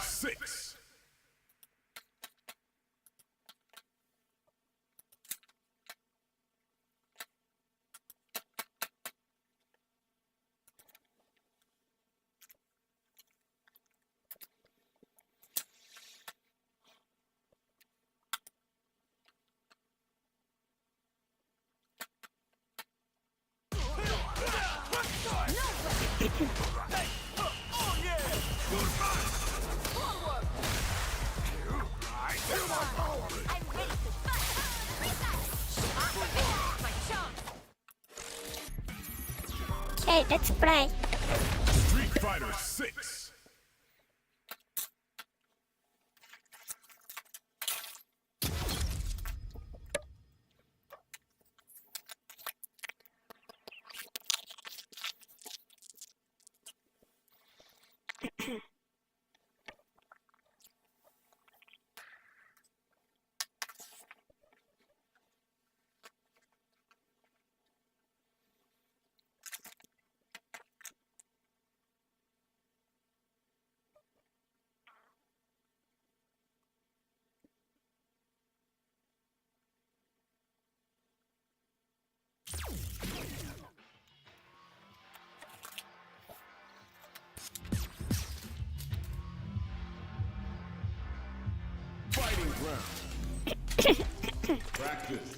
6. Okay, let's play. Street Fighter 6. Fighting ground. Practice.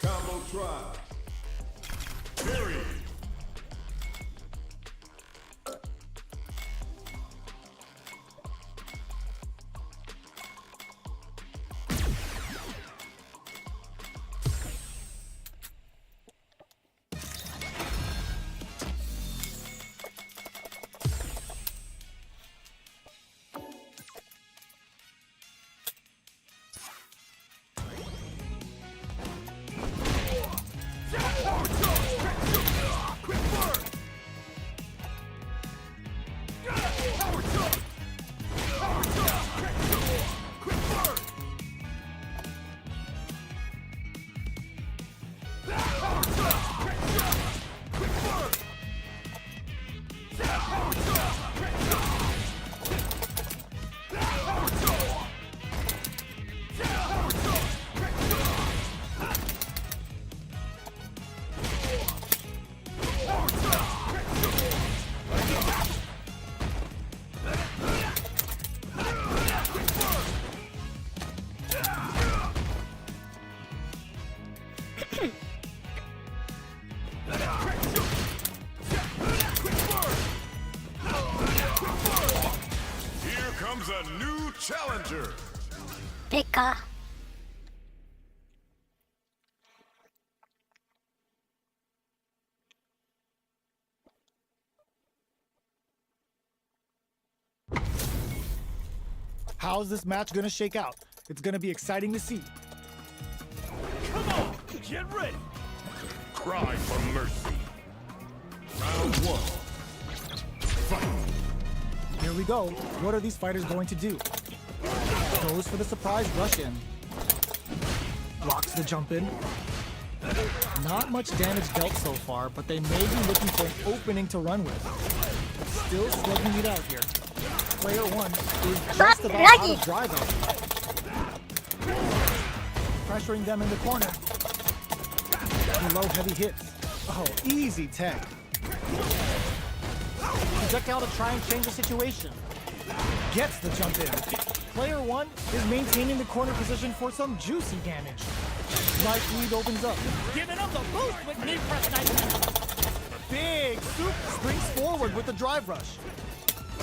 Combo try. Period. A new challenger. Pekka. How's this match gonna shake out? It's gonna be exciting to see. Come on, get ready. Cry for mercy. Round 1. Fight. Here we go. What are these fighters going to do? Goes for the surprise rush in. Blocks the jump in. Not much damage dealt so far, but they may be looking for an opening to run with. Still slugging it out here. Player 1 is just about out of drive out. Pressuring them in the corner. Below heavy hits. Oh, easy tech. Projectile to try and change the situation. Gets the jump in. Player 1 is maintaining the corner position for some juicy damage. Right lead opens up. Giving them the boost with knee press nice. Big Soup springs forward with the drive rush.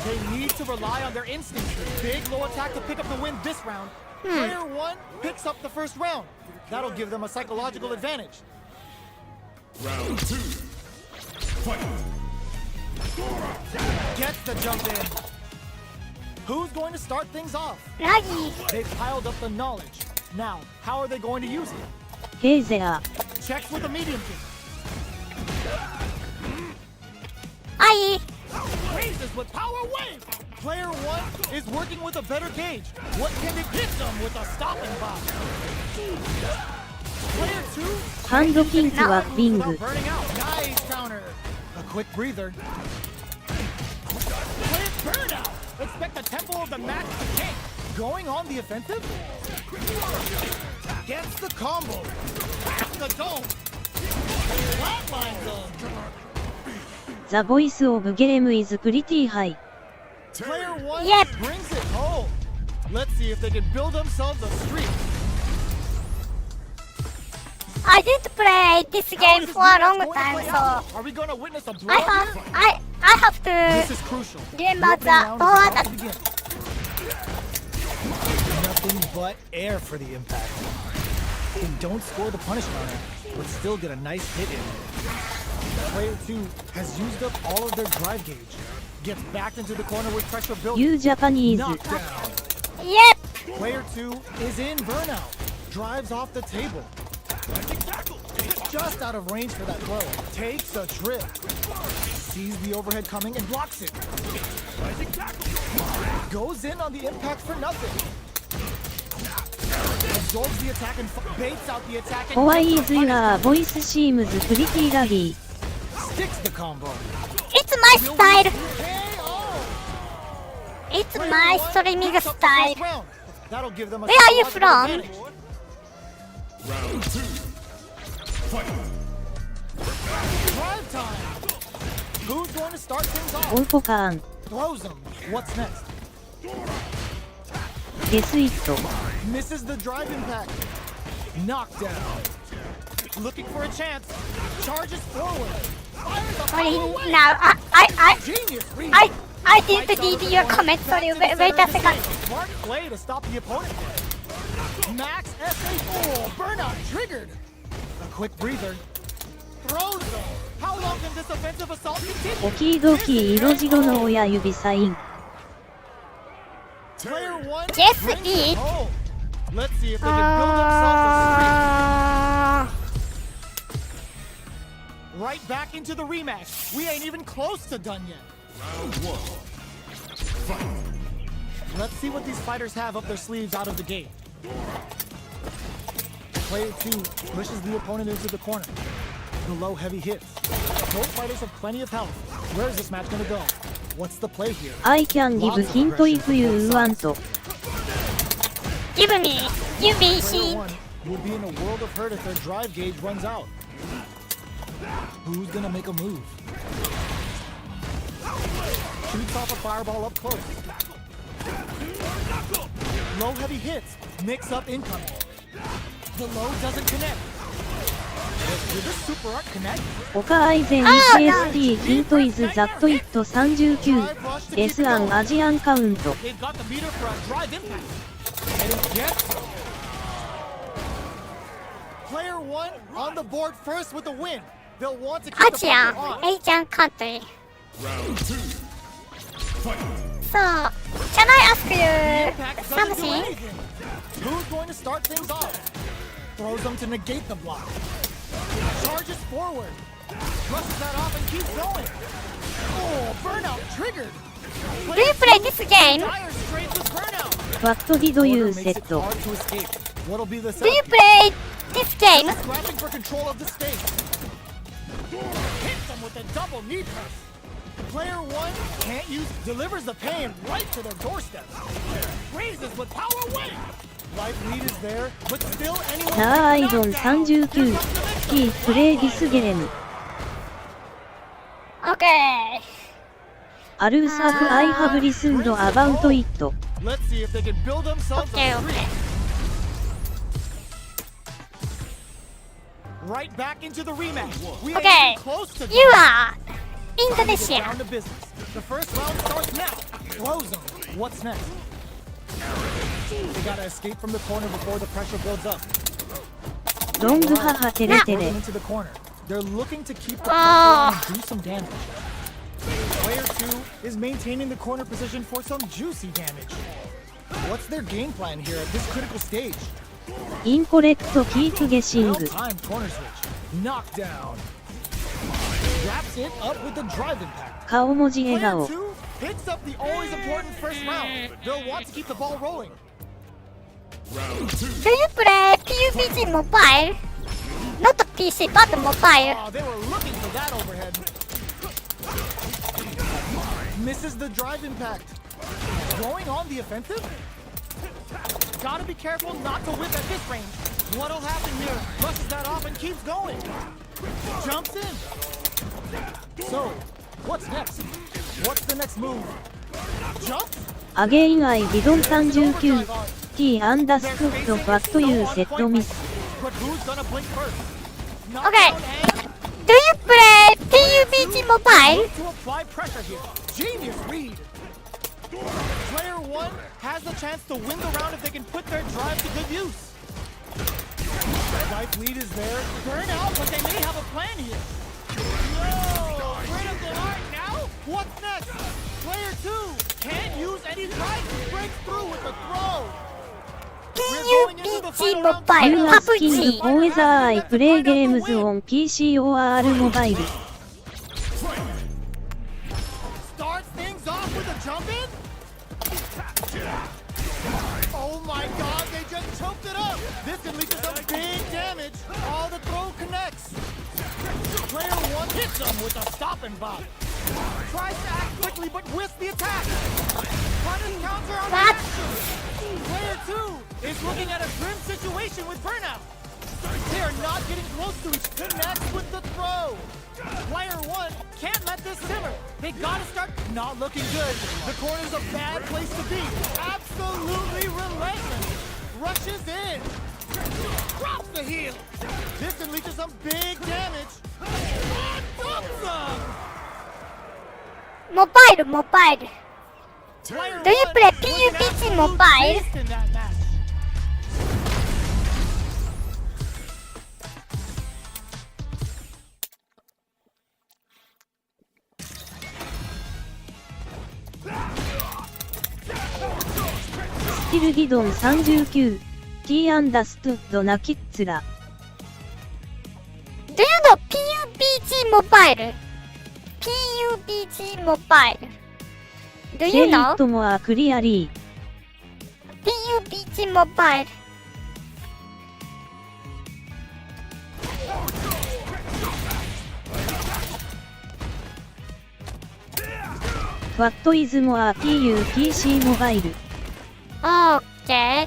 They need to rely on their instincts. Big low attack to pick up the win this round. Player 1 picks up the first round. That'll give them a psychological advantage. Round 2. Fight. Gets the jump in. Who's going to start things off? Raggy. They've piled up the knowledge. Now, how are they going to use it? Hey there. Checks with the medium kick. Aye. Raises with power wave. Player 1 is working with a better gauge. What can they hit them with a stopping block? Player 2 ハンドキングはビング。 without burning out. Nice counter. A quick breather. Player Burnout! Expect the tempo of the match to tank. Going on the offensive? Gets the combo. The dome. Flatline zone. The voice of game is pretty high. Player one Yep. brings it home. Let's see if they can build themselves a streak. I didn't play this game for a long time, so Are we going to witness a I blowout have here? I have This to is crucial. remember Opening round the is about order. to begin. Nothing but air for the impact. They don't score the punish counter, but still get a nice hit in. Player 2 has used up all of their drive gauge. Gets backed into the corner with pressure building. You Japanese. Knocked down. Yep. Player 2 is in burnout. Drives off the table. Just out of range for that throw. Takes a trip. Sees the overhead coming and blocks it. Goes in on the impact for nothing. Absorbs the attack and baits out the attack and Why gets is the punish. your voice seems pretty laggy? Sticks the combo. It's my style. KO. It's Player my one streaming picks up the first style. round. That'll give them a Where are you psychological from? advantage. Round 2. Fight. Drive time. Who's going to start things off? O.P.P.A.I. Throws him. What's next? Guess it. Misses the drive impact. Knockdown. Looking for a chance. Charges forward. Fires a Sorry, away. now Genius read. I didn't read your comment. Sorry, wait a second. Smart play to stop the opponent. Max SA4. Burnout triggered. A quick breather. Throws them. How long can this offensive assault continue? おきどき色白の親指サイン。 Player 1 Yes, brings it it. home. Let's see if they can build themselves a streak. Right back into the rematch. We ain't even close to done yet. Round 1. Fight. Let's see what these fighters have up their sleeves out of the gate. Player 2 pushes the opponent into the corner. The low heavy hits. Both fighters have plenty of health. Where is this match gonna go? What's the play here? I can give hint if you want. Give me Player hint. 1 will be in a world of hurt if their drive gauge runs out. Who's gonna make a move? Shoots off a fireball up close. Low heavy hits. Mix up incoming. The low doesn't connect. Did this super art connect? おかあいぜん ECST ヒントイズザットイット39 S アンアジアンカウント They've got the meter for a drive impact. And it gets them. Player 1 on the board first with the win. They'll want to keep the Asian, pressure on. Asian country. Round 2. Fight. So, can I ask The you impact doesn't do something? anything. Who's going to start things off? Throws them to negate the block. Charges forward. Brushes that off and keeps going. Oh, burnout triggered. Do you play this game? Dire straits with burnout. What did you Order makes set? it hard to escape. What'll be the Do you setup? play this game? Scrapping for control of the stage. Hits them with a double knee press. Player 1 can't use, delivers the pain right to their doorstep. Raises with power wave. Life lead is there, but still anyone. なあアイドン39キープレイディスゲーム Okay. アルサフ I have listened about it Let's see if they can build themselves Okay, a okay. streak. Right back into the rematch. We ain't Okay. even close to You done. are Time to get down Indonesian. to business. The first round starts now. Throws them. What's next? They gotta escape from the corner before the pressure builds up. ロング母テレテ Throws レ them into the corner. They're looking to keep the pressure Oh. on and do some damage. Player 2 is maintaining the corner position for some juicy damage. What's their game plan here at this critical stage? インコレクトキープゲシング Well-timed corner switch. Knockdown. Wraps it up with the drive impact. 顔文字笑 Player 顔 2 picks up the always important first round. They'll want to keep the ball rolling. Round 2. Do you play PUBG Mobile? Not PC, but mobile. Oh, they were looking for that overhead. Misses the drive impact. Going on the offensive? Gotta be careful not to whip at this range. What'll happen here? Brushes that off and keeps going. Jumps in. So, what's next? What's the next move? Jumps? Again I didn't 39 T understood what you said miss. But who's gonna blink first? Okay. Knockdown and Do you play PUBG Mobile? to apply pressure here. Genius read. Player 1 has the chance to win the round if they can put their drive to good use. Life lead is there. Burn out, but they may have a plan here. No! Rid of the heart now? What's next? Player 2 can't use any drive to break through with the throw. PUBG Mobile You asking PUBG. whether I play games on PC or mobile. Starts things off with a jump in? Oh my god, they just choked it up! This can lead to some big damage. All the throw connects. Player 1 hits them with a stop and bop. Tries to act quickly but whiffs the attack. Punish counter on the What? action. Player 2 is looking at a grim situation with burnout. They are not getting close to each connects with the throw. Player 1 can't let this simmer. They gotta start not looking good. The corner's a bad place to be. Absolutely relentless. Rushes in. Drops the heel. This can lead to some big damage. Dumps them. Mobile. Player Do you 1 play was an PUBG absolute Mobile? beast in that match.スキルギドン39 T understood なきっつら。Do you know PUBG Mobile? PUBG Mobile. Do you Say know it more clearly. PUBG Mobile? What is more PUBG mobile? Okay.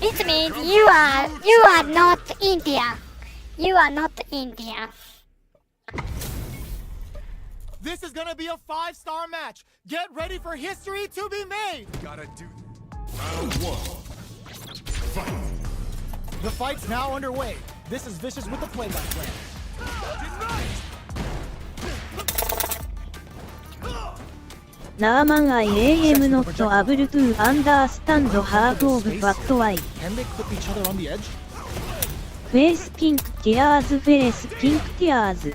It means you are not India. You are not India. This is gonna be a 5-star match. Get ready for history to be made. Gotta do. Round 1. Fight. The fight's now underway. This is Vicious with the play-by-play. Ramen I am not able to understand half of O.P.P.A.I. Can they clip each other on the edge? Face pink tears, face pink tears.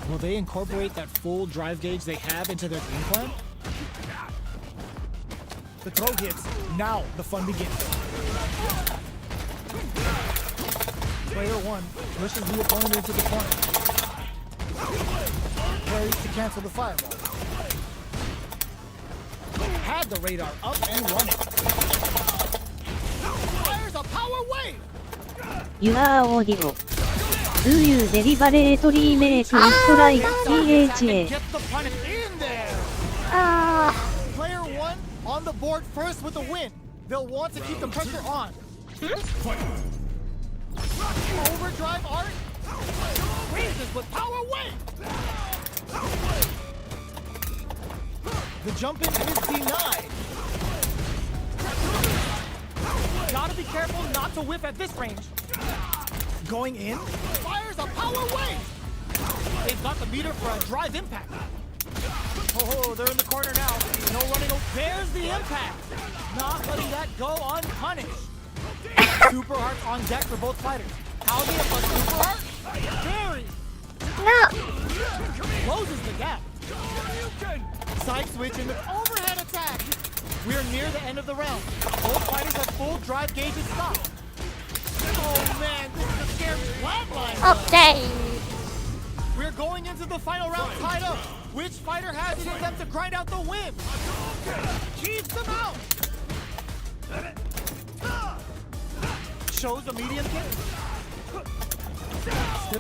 Will they incorporate that full drive gauge they have into their game plan? The throw hits. Now the fun begins. Player 1 pushes the opponent into the corner. Parries to cancel the fireball. Had the radar up and running. Fires a power wave. Your audio. Do you deliberately make it like PHA? Get the punish in there. Player 1 on the board first with the win. They'll want to keep the pressure on. Overdrive art. Raises with power wave. The jump in is denied. Gotta be careful not to whiff at this range. Going in. Fires a power wave. They've got the meter for a drive impact. Oh, they're in the corner now. No running. There's the impact. Not letting that go unpunished. Super hearts on deck for both fighters. How do you have a super heart? Very. No. Closes the gap. Side switch in the overhead attack. We're near the end of the round. Both fighters have full drive gauges stopped. Oh man, this is a scary flatline. Okay. We're going into the final round tied up. Which fighter has it in them to grind out the win? Keeps them out. Shows a medium kick.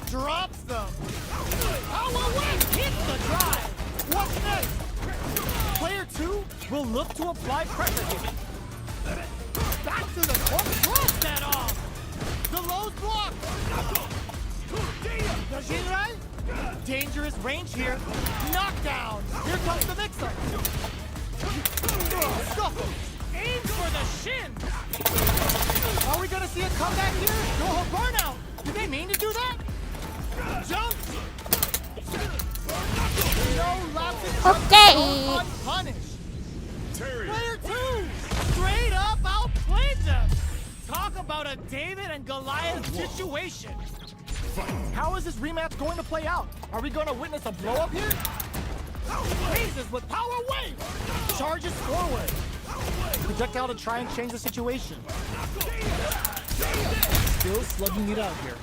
Drops them. Power wave hits the drive. What's next? Player 2 will look to apply pressure here. Back to the court. Throws that off. The low's blocked. The Shinrai. Dangerous range here. Knockdown. Here comes the mix-up. Scuffle. Aims for the shin. Are we gonna see a comeback here? No burnout. Did they mean to do that? Jumps. No lapses. Okay. Unpunished. Player 2 straight up outplayed them. Talk about a David and Goliath situation. How is this rematch going to play out? Are we going to witness a blow up here? Raises with power wave. Charges forward. Projectile to try and change the situation. Still slugging it out here.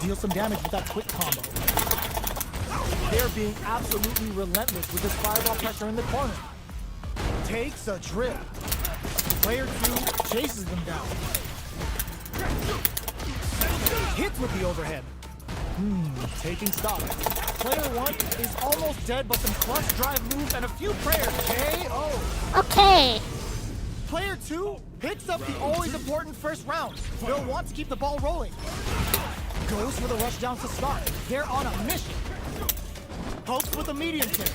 Deal some damage with that quick combo. They're being absolutely relentless with this fireball pressure in the corner. Takes a trip. Player 2 chases them down. Hits with the overhead. Taking stock. Player 1 is almost dead, but some clutch drive moves and a few prayers. KO. Okay. Player 2 picks up the always important first round. They'll want to keep the ball rolling. Goes for the rush down to start. They're on a mission. Pokes with a medium kick.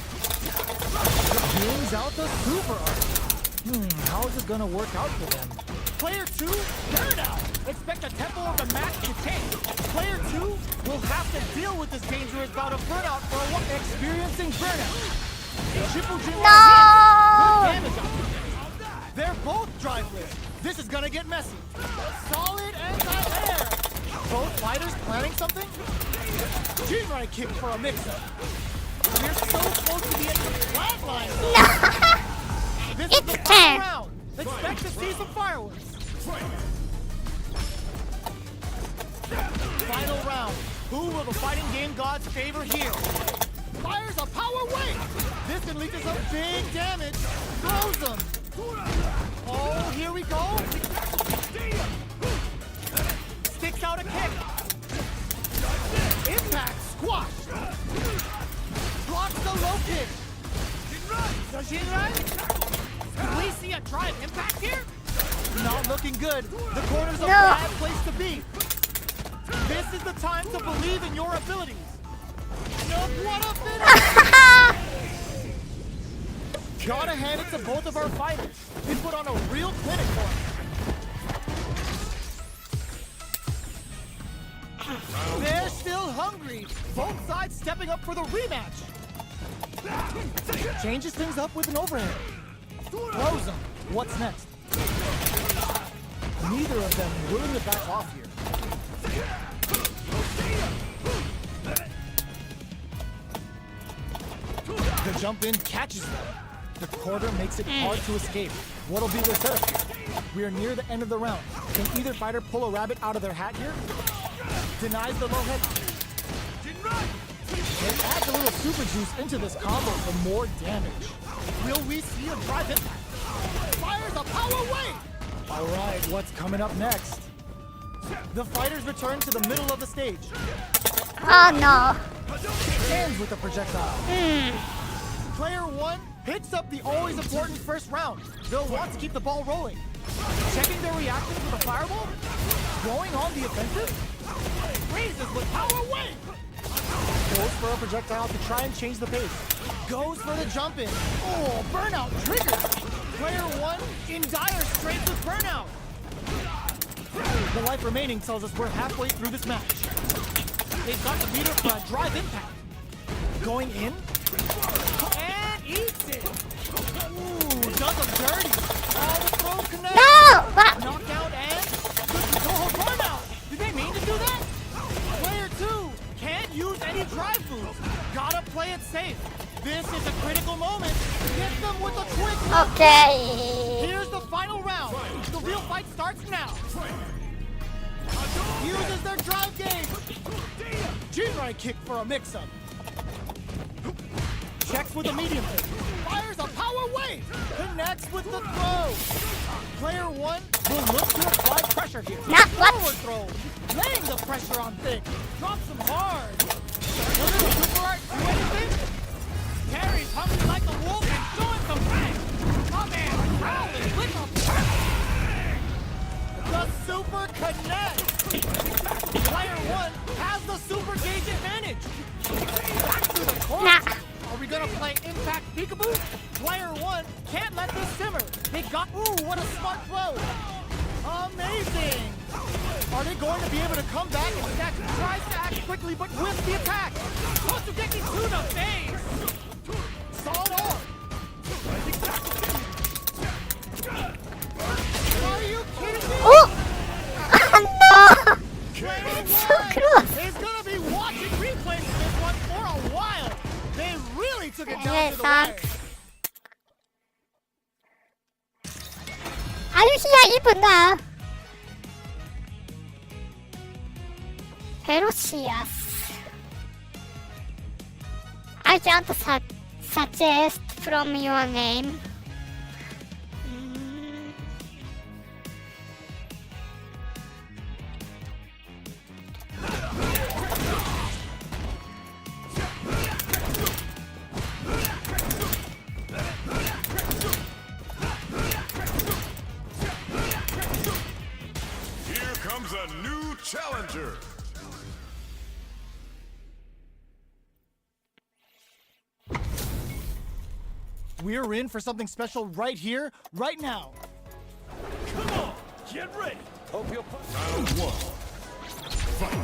Brings out the super art. How is it gonna work out for them? Player 2, burnout. Expect the tempo of the match to change. Player 2 will have to deal with this dangerous bout of burnout for a while. Experiencing burnout. Triple G No! damage on them. They're both driveless. This is gonna get messy. Solid anti-air. Both fighters planning something? Jinrai kick for a mix-up. We're so close to the end of the flat line. This is the final round. Expect to see some fireworks. Final round. Who will the fighting game gods favor here? Fires a power wave. This can lead to some big damage. Throws them. Oh, here we go. Sticks out a kick. Impact squash. Blocks the low kick. The Shinrai? Can we see a drive impact here? Not looking good. The corner's a bad place to be. This is the time to believe in your abilities. What a finish! Gotta hand it to both of our fighters. They put on a real clinic for us. They're still hungry. Both sides stepping up for the rematch. Changes things up with an overhead. Throws them. What's next? Neither of them willing to back off here. The jump in catches them. The quarter makes it hard to escape. What'll be their setup here? We are near the end of the round. Can either fighter pull a rabbit out of their hat here? Denies the low head. And adds a little super juice into this combo for more damage. Will we see a drive impact? Fires a power wave! Alright, what's coming up next? The fighters return to the middle of the stage. Oh no. Ends with the projectile. Player 1 picks up the always important first round. They'll want to keep the ball rolling. Checking their reactions with a fireball. Going on the offensive. Raises with power wave. Goes for a projectile to try and change the pace. Goes for the jump in. Oh, burnout triggered. Player 1 in dire straits with burnout. The life remaining tells us we're halfway through this match. They've got the meter for a drive impact. Going in. And eats it. Ooh, does them dirty. Oh, the throw connects. No! What? Knockdown and oh, burnout. Did they mean to do that? Player 2 can't use any drive moves. Gotta play it safe. This is a critical moment. Get them with a quick look. Okay. Here's the final round. The real fight starts now. Uses their drive game. Jinrai kick for a mix-up. Checks with a medium kick. Fires a power wave. Connects with the throw. Player 1 will look to apply pressure here. Nah, what? Forward throw. Laying the pressure on Thick. Drops him hard. Will the super art do anything? Carries hungry like a wolf and showing some bang. My man growling with a bang. The super connects. Player 1 has the super gauge advantage. Back to the corner. Nah. Are we gonna play Impact Peekaboo? Player 1 can't let this simmer. They got, ooh, what a smart throw. Amazing. Are they going to be able to come back and Stack tries to act quickly but with the attack? Kosugeki to the face. Solid on. Are you kidding me? Oh! No! Player So 1 close. is gonna be watching replays of this one for a while. They really took it down Yeah, to the wire. sucks. Are you here even now? Ferocious. I can't suggest from your name. Here comes a new challenger. We're in for something special right here, right now. Come on, get ready. Round 1. Fight.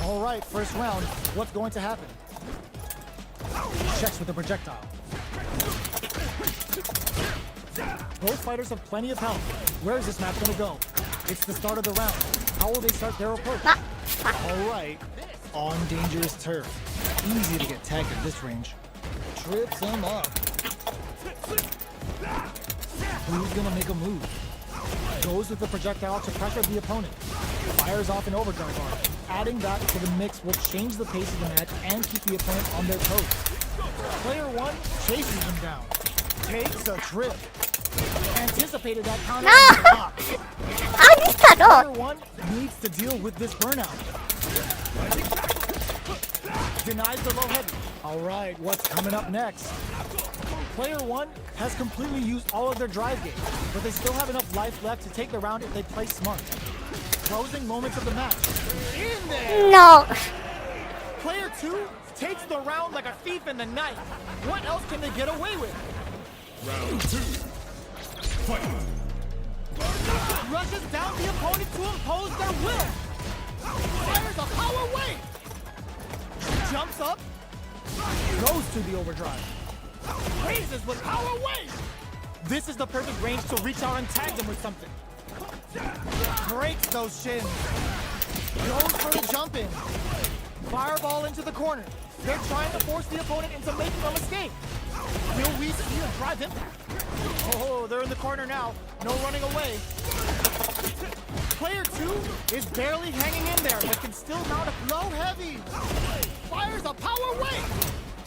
All right, first round. What's going to happen? Checks with the projectile. Both fighters have plenty of health. Where is this match going to go? It's the start of the round. How will they start their approach? All right, on dangerous turf. Easy to get tagged at this range. Trips him up. Who's gonna make a move? Goes with the projectile to pressure the opponent. Fires off an overdrive arm. Adding that to the mix will change the pace of the match and keep the opponent on their toes. Player 1 chases him down. Takes a trip. Anticipated that counter. No! and stops. I missed that Player all. 1 needs to deal with this burnout. Denies the low heavy. All right, what's coming up next? Player 1 has completely used all of their drive gauge, but they still have enough life left to take the round if they play smart. Closing moments of the match. In there! No. Player 2 takes the round like a thief in the night. What else can they get away with? Round 2. Fight. Rushes down the opponent to impose their will. Fires a power wave. Jumps up. Goes to the overdrive. Raises with power wave. This is the perfect range to reach out and tag them with something. Breaks those shins. Goes for the jump in. Fireball into the corner. They're trying to force the opponent into making a mistake. Will we see a drive impact? Oh, they're in the corner now. No running away. Player 2 is barely hanging in there, but can still mount a low heavy. Fires a power wave.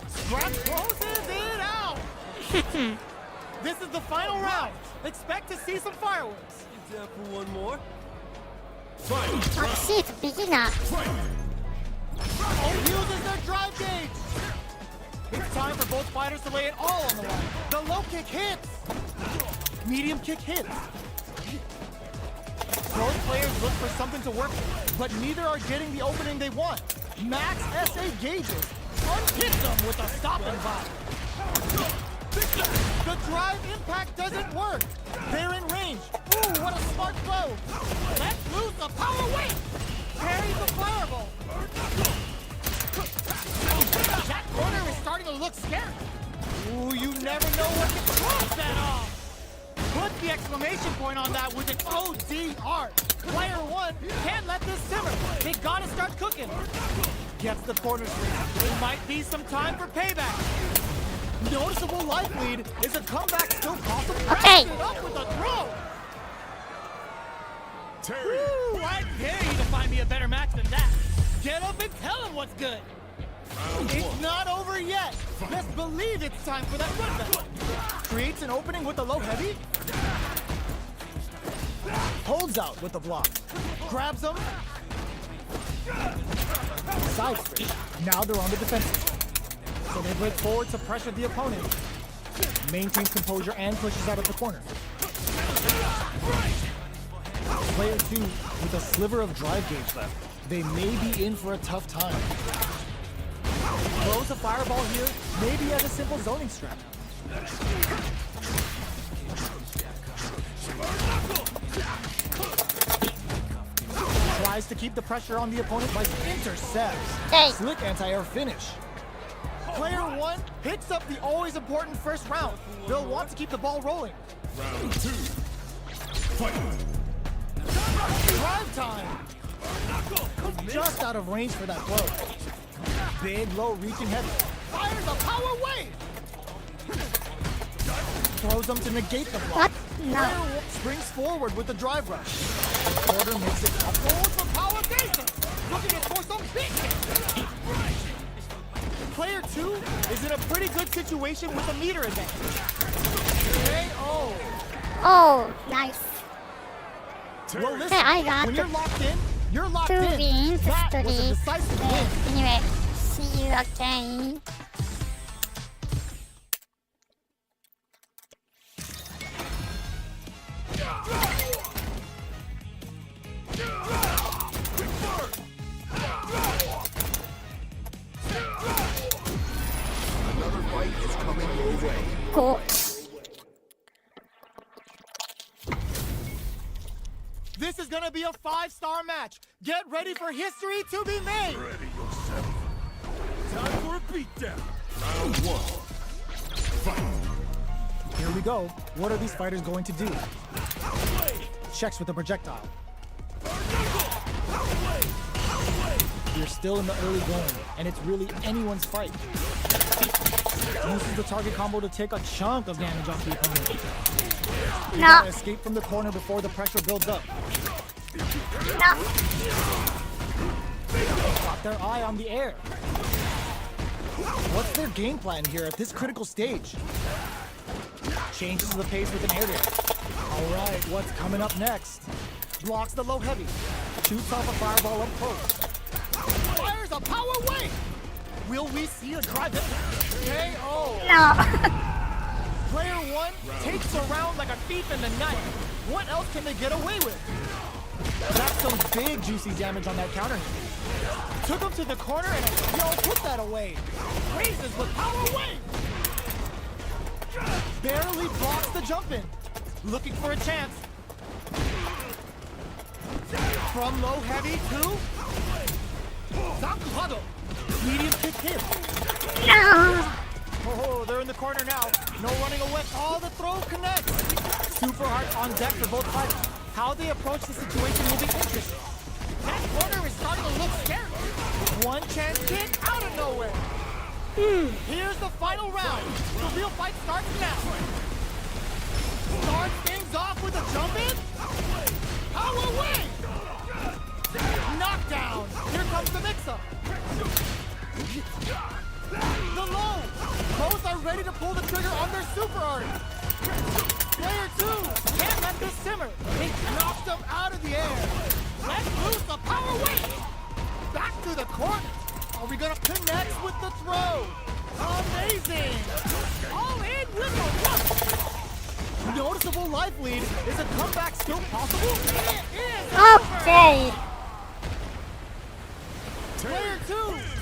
Scratch closes it out. This is the final round. Expect to see some fireworks. You down for one more? Oh, shit, beginner. Oh, uses their drive gauge. It's time for both fighters to lay it all on the line. The low kick hits. Medium kick hits. Both players look for something to work with, but neither are getting the opening they want. Max SA gauges. Unhit them with a stopping bot. The drive impact doesn't work. They're in range. Ooh, what a smart throw. Let's lose the power weight. Carries the fireball. That corner is starting to look scary. Ooh, you never know what can cross that off. Put the exclamation point on that with an ODR. Player 1 can't let this simmer. They gotta start cooking. Gets the corner swing. It might be some time for payback. Noticeable life lead. Is a comeback still possible? Okay. Wraps it up with a throw. Terry. Woo, I dare you to find me a better match than that. Get up and tell him what's good. Round It's 1. not over yet. Best believe it's time for that run back. Creates an opening with the low heavy. Holds out with the block. Grabs him. Side switch. Now they're on the defensive. So they break forward to pressure the opponent. Maintains composure and pushes out of the corner. Player 2 with a sliver of drive gauge left. They may be in for a tough time. Throws a fireball here, maybe as a simple zoning strat. Tries to keep the pressure on the opponent by intercepts. Hey. Slick anti-air finish. Player 1 picks up the always important first round. They'll want to keep the ball rolling. Round 2. Fight. Drive time. Just out of range for that blow. Big, low, reaching heavy. Fires a power wave. Throws them to negate the block. What? No. Springs forward with the drive rush. Quarter makes it up. Goes for power bases. Looking for some big hit. Player 2 is in a pretty good situation with a meter advantage. KO. Oh, nice. Well, listen, Hey, I got when you're locked in, you're locked 2 in. wins, That was a 3. decisive win. Anyway, see you again. Another fight is coming your way. Go. This is gonna be a 5-star match. Get ready for history to be made. Ready yourself. Time for a beatdown. Round 1. Fight. Here we go. What are these fighters going to do? Checks with the projectile. You're still in the early going, and it's really anyone's fight. Uses the target combo to take a chunk of damage off the opponent. You No. gotta escape from the corner before the pressure builds up. No. Got their eye on the air. What's their game plan here at this critical stage? Changes the pace with an air dash. All right, what's coming up next? Blocks the low heavy. Shoots off a fireball up close. Fires a power wave. Will we see a drive hit? KO. No. Player 1 takes a round like a thief in the night. What else can they get away with? That's some big juicy damage on that counter hit. Took him to the corner and yo, put that away. Raises with power wave. Barely blocks the jump in. Looking for a chance. From low heavy to Zakuhado. Medium kick hit. No. Oh, they're in the corner now. No running away. Oh, the throw connects. Super hard on deck for both fighters. How they approach the situation will be interesting. That corner is starting to look scary. One chance kick out of nowhere. Here's the final round. The real fight starts now. Starts things off with a jump in. Power wave. Knockdown. Here comes the mix-up. The low. Both are ready to pull the trigger on their super art. Player 2 can't let this simmer. He knocked them out of the air. Let's loose the power wave. Back to the corner. Are we gonna connect with the throw? Amazing. All in with the rush. Noticeable life lead. Is a comeback still possible? It is. Okay. Player 2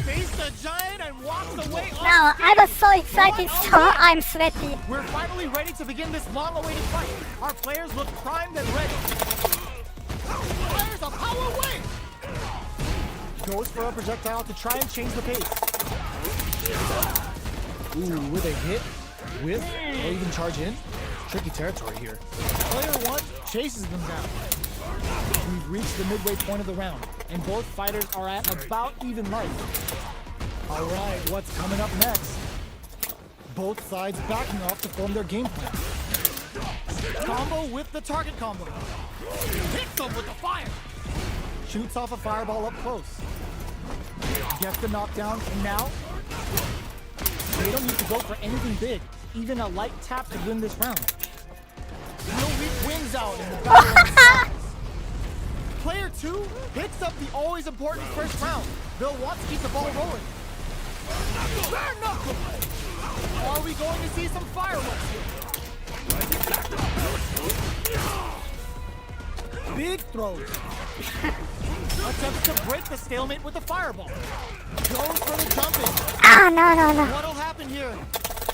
faced the giant and walks away. Now, I was so excited, so I'm sweaty. We're finally ready to begin this long-awaited fight. Our players look primed and ready. Fires a power wave. Goes for a projectile to try and change the pace. Ooh, with a hit, whiff, or even charge in. Tricky territory here. Player 1 chases them down. We've reached the midway point of the round, and both fighters are at about even life. All right, what's coming up next? Both sides backing off to form their game plan. Combo with the target combo. Hits them with the fire. Shoots off a fireball up close. Gets the knockdown, and now Tatum doesn't need to go for anything big. Even a light tap could win this round. No weak wins out in the battle. Player 2 hits up the always important first round. They'll want to keep the ball rolling. Bare knuckle! Are we going to see some fireworks here? Big throws. Attempts to break the stalemate with the fireball. Goes for the jumping. Ah, no. What'll happen here?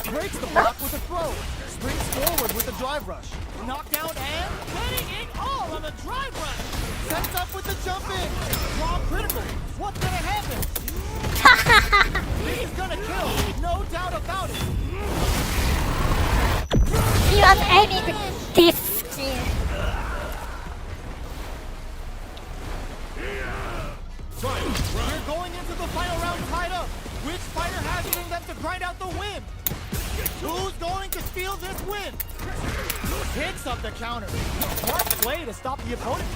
Breaks the block with a throw. Springs forward with a drive rush. Knockdown and getting it all on the drive rush. Sets up with the jump in. Draw critical. What's gonna happen? This is gonna kill. No doubt about it. He was aiming this skill. We're going into the final round tied up. Which fighter has it in them to grind out the win? Who's going to steal this win? Picks up the counter. Smart play to stop the opponent.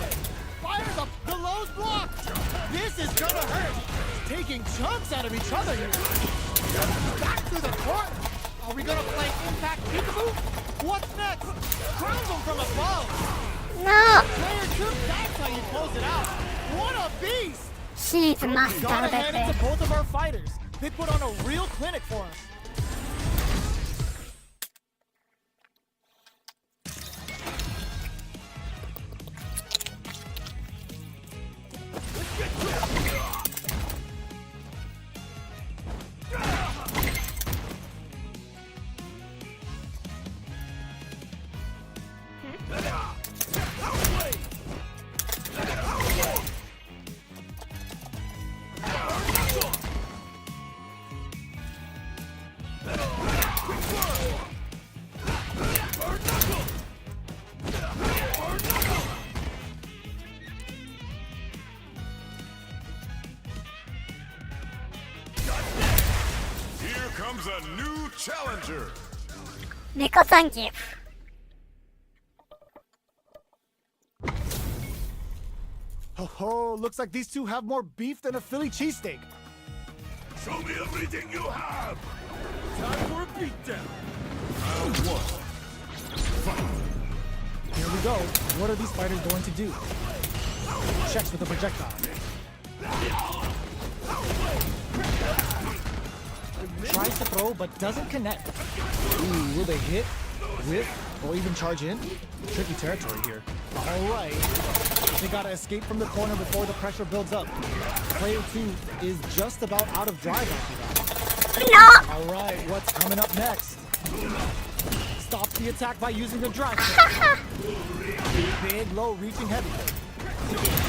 Fires up the low's block. This is gonna hurt. Taking chunks out of each other here. Back to the court. Are we gonna play impact peekaboo? What's next? Crowns them from above. No, Player 2, that's how you close it out. What a beast! she's master Gotta hand it baby. to both of our fighters. They put on a real clinic for us. Here comes a new challenger. Neko thank you. Oh, looks like these two have more beef than a Philly cheesesteak. Show me everything you have. Time for a beatdown. Round 1. Here we go. What are these fighters going to do? Checks with the projectile. Tries to throw, but doesn't connect. Ooh, will they hit, whip, or even charge in? Tricky territory here. All right. They gotta escape from the corner before the pressure builds up. Player 2 is just about out of drive after that. No, All right, what's coming up next? Stops the attack by using the drive. Big, low, reaching heavy.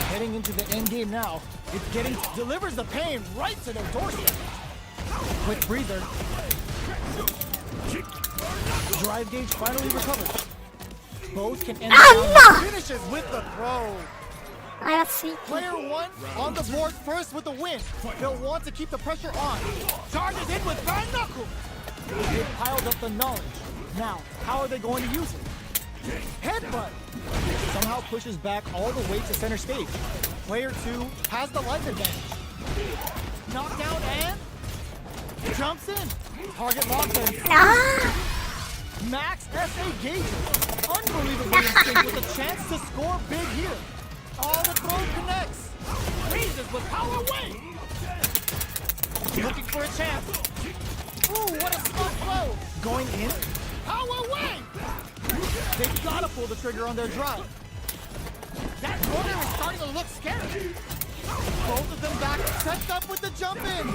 Heading into the end game now. It's getting delivers the pain right to their doorstep. Quick breather. Drive gauge finally recovers. Both can end the round. no. Finishes with the throw. I was sweet. Player 1 on the board first with the win. They'll want to keep the pressure on. Charges in with bare knuckle. They've piled up the knowledge. Now, how are they going to use it? Headbutt. Somehow pushes back all the way to center stage. Player 2 has the life advantage. Knockdown and jumps in. Target locked in. Ah, Max SA gauges. Unbelievably in sync with a chance to score big here. Oh, the throw connects. Raises with power weight. Looking for a chance. Ooh, what a smart throw. Going in. Power weight. They gotta pull the trigger on their drive. That corner is starting to look scary. Both of them back, sets up with the jump in.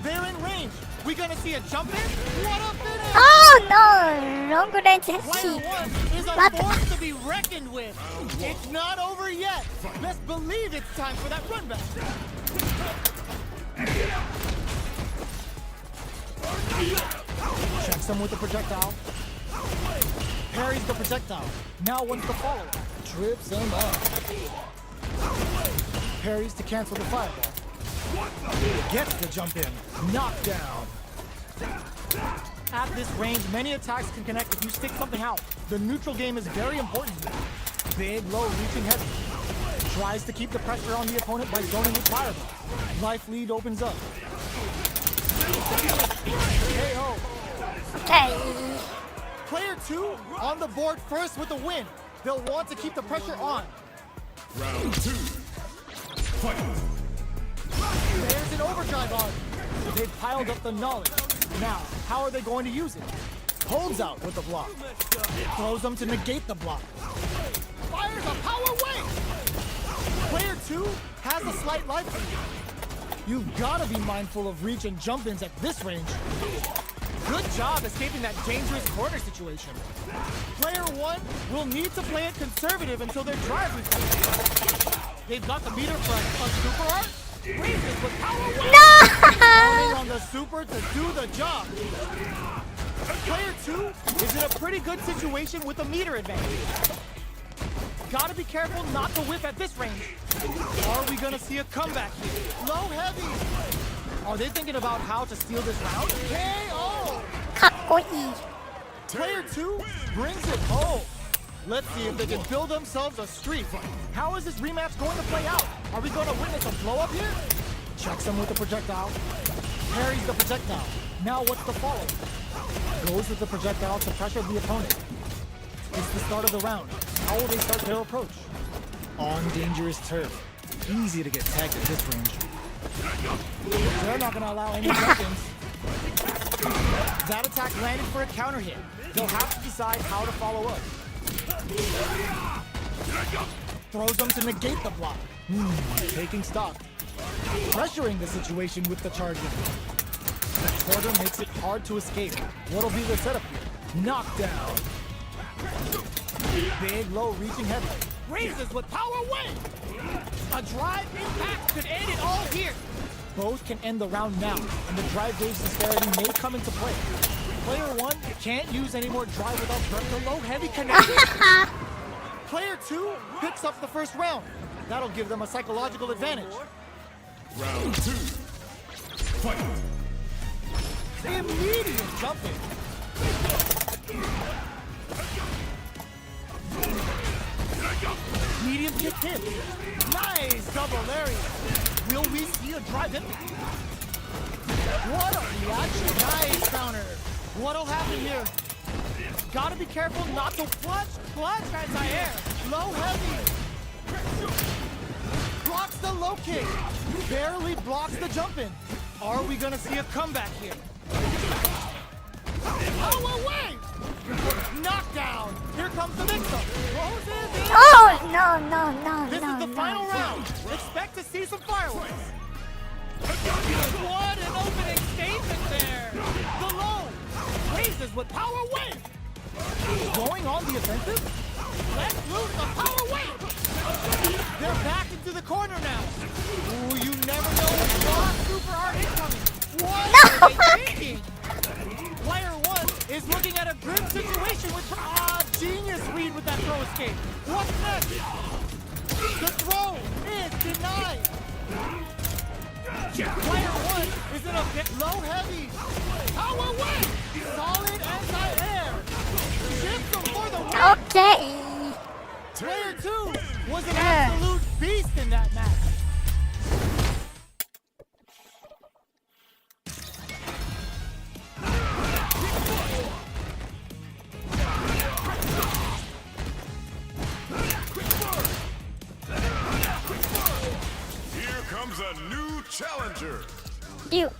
They're in range. We gonna see a jump in? What a finish! oh no, long range Player hit. 1 is a What? force to be reckoned with. It's not over yet. Best believe it's time for that run back. Checks him with the projectile. Parries the projectile. Now wants the follow-up. Trips him up. Parries to cancel the fireball. Gets the jump in. Knockdown. At this range, many attacks can connect if you stick something out. The neutral game is very important here. Big, low, reaching heavy. Tries to keep the pressure on the opponent by zoning with fireball. Life lead opens up. KO. Player 2 on the board first with the win. They'll want to keep the pressure on. Round 2. Fight. There's an overdrive on. They've piled up the knowledge. Now, how are they going to use it? Holds out with the block. Throws them to negate the block. Fires a power wave. Player 2 has a slight life lead. You've got to be mindful of reach and jump-ins at this range. Good job escaping that dangerous corner situation. Player 1 will need to play it conservative until their drive reaches. They've got the meter for a super art. Raises with power wave. Counting on the super to do the job. Player 2 is in a pretty good situation with a meter advantage. Gotta be careful not to whiff at this range. Are we gonna see a comeback here? Low heavy. Are they thinking about how to steal this round? KO! かっこいい Player 2 brings it home. Let's see if they can build themselves a streak. How is this rematch going to play out? Are we going to witness a blow up here? Checks him with the projectile. Parries the projectile. Now what's the follow? Goes with the projectile to pressure the opponent. It's the start of the round. How will they start their approach? On dangerous turf. Easy to get tagged at this range. They're not going to allow any weapons. That attack landed for a counter hit. They'll have to decide how to follow up. Throws them to negate the block. Taking stock. Pressuring the situation with the charge. The quarter makes it hard to escape. What'll be the setup here? Knockdown. Big, low, reaching heavy. Raises with power wave. A drive impact could end it all here. Both can end the round now, and the drive gauge disparity may come into play. Player 1 can't use any more drive without the low heavy connection. Player 2 picks up the first round. That'll give them a psychological advantage. Round 2. Fight. Immediate jumping. Medium kick hit. Nice double lariat. Will we see a drive impact? What a reaction. Nice counter. What'll happen here? Gotta be careful not to clutch anti-air. Low heavy. Blocks the low kick. Barely blocks the jump in. Are we gonna see a comeback here? Power wave! Knockdown! Here comes the mix-up. Oh no This is the final round. Expect to see some fireworks. What an opening statement there. The low raises with power wave. Going on the offensive. Let's loose the power wave. They're back into the corner now. Ooh, you never know what's wrong. Super art incoming. What are they thinking? Player 1 is looking at a grim situation with genius read with that throw escape. What's next? The throw is denied. Player 1 is in a bit low heavy. Power wave. Solid anti-air. Shifts them for the win. Okay. Player 2 was an absolute beast in that match. Here comes a new challenger. You.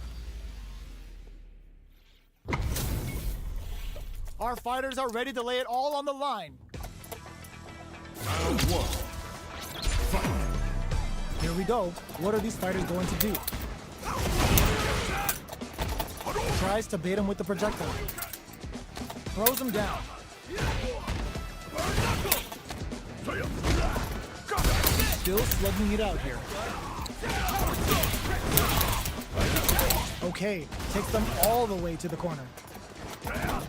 Our fighters are ready to lay it all on the line. Round 1. Fight. Here we go. What are these fighters going to do? Tries to bait him with the projectile. Throws him down. Still slugging it out here. Okay, takes them all the way to the corner.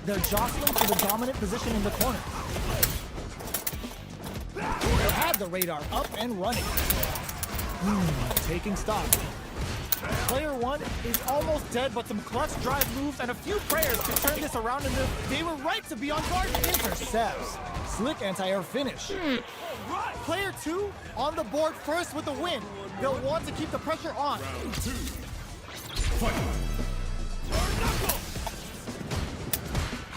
They're jostling for the dominant position in the corner. They had the radar up and running. Taking stock. Player 1 is almost dead, but some clutch drive moves and a few prayers to turn this around, and they were right to be on guard. Intercepts. Slick anti-air finish. Player 2 on the board first with the win. They'll want to keep the pressure on. Round 2. Fight.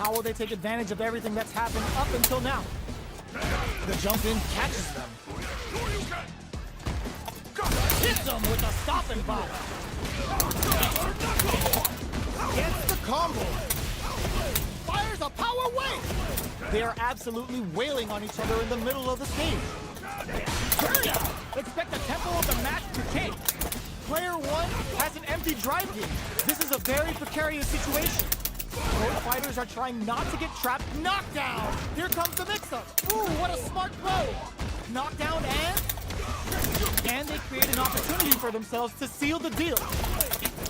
How will they take advantage of everything that's happened up until now? The jump in catches them. Hits them with a stopping bomb. Gets the combo. Fires a power wave. They are absolutely wailing on each other in the middle of the stage. Burnout. Expect the tempo of the match to change. Player 1 has an empty drive gauge. This is a very precarious situation. Both fighters are trying not to get trapped. Knockdown! Here comes the mix-up. Ooh, what a smart throw! Knockdown and they create an opportunity for themselves to seal the deal.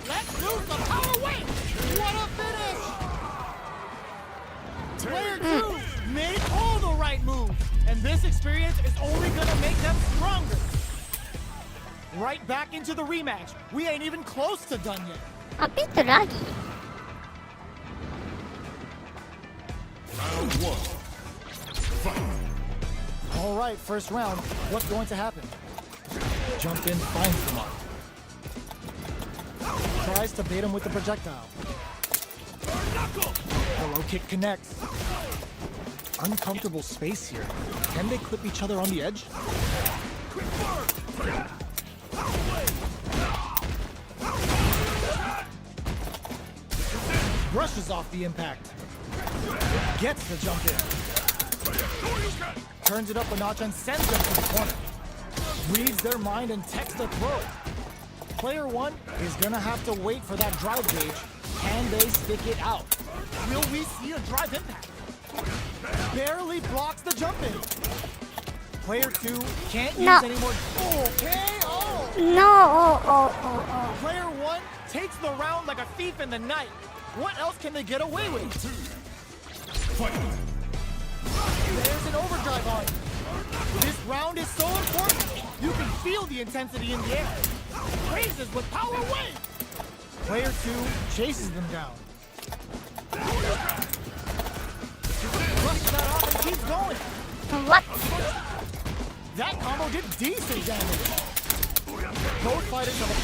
Let's lose the power wave! What a finish! Player 2 made all the right moves, and this experience is only gonna make them stronger. Right back into the rematch. We ain't even close to done yet. A bit laggy. Round 1. Fight. All right, first round. What's going to happen? Jump in, finds the mark. Tries to bait him with the projectile. The low kick connects. Uncomfortable space here. Can they clip each other on the edge? Brushes off the impact. Gets the jump in. Turns it up a notch and sends them to the corner. Reads their mind and techs the throw. Player 1 is gonna have to wait for that drive gauge. Can they stick it out? Will we see a drive impact? Barely blocks the jump in. Player 2 can't No. use any more. Okay, No, Player 1 takes the round like a thief in the night. What else can they get away with? Fight. There's an overdrive on. This round is so important. You can feel the intensity in the air. Raises with power wave. Player 2 chases them down. Brushes that off and keeps going. What? That combo did decent damage. Both fighters have a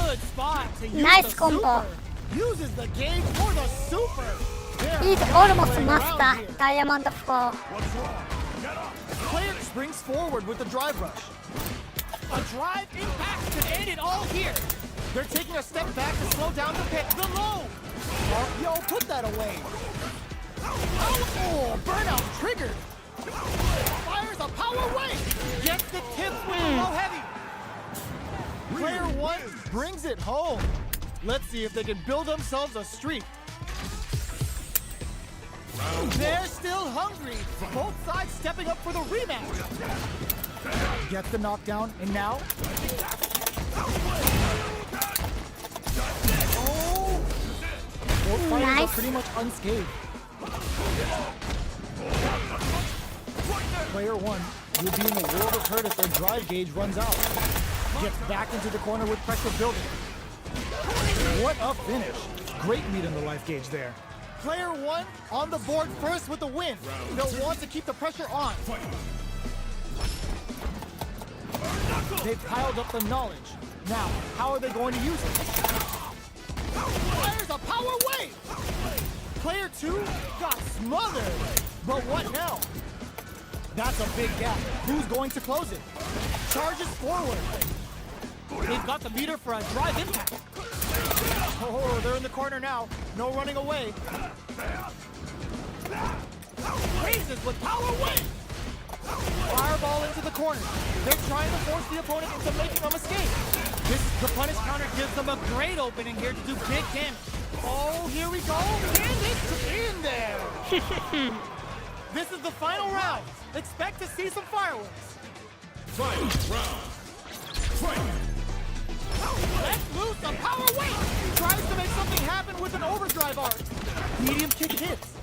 good spot to use Nice the combo. super. Uses the gauge for the super. They're He's not almost playing around master here. Diamond 4. What's wrong? Get up. Player springs forward with the drive rush. A drive impact could end it all here. They're taking a step back to slow down the pit. The low. Yo, put that away. Oh, burnout triggered. Fires a power wave. Gets the tips with the low heavy. Player 1 brings it home. Let's see if they can build themselves a streak. They're still hungry. Both sides stepping up for the rematch. Gets the knockdown, and now both fighters are Nice. pretty much unscathed. Player 1 will be in a world of hurt if their drive gauge runs out. Gets back into the corner with pressure building. What a finish. Great meat in the life gauge there. Player 1 on the board first with the win. They'll want to keep the pressure on. They've piled up the knowledge. Now, how are they going to use it? Fires a power wave. Player 2 got smothered. But what now? That's a big gap. Who's going to close it? Charges forward. They've got the meter for a drive impact. Oh, they're in the corner now. No running away. Raises with power wave. Fireball into the corner. They're trying to force the opponent into making a mistake. The punish counter gives them a great opening here to do big damage. Oh, here we go. And it's in there. This is the final round. Expect to see some fireworks. Fight. Round. Fight. Let's loose the power wave. Tries to make something happen with an overdrive art. Medium kick hits.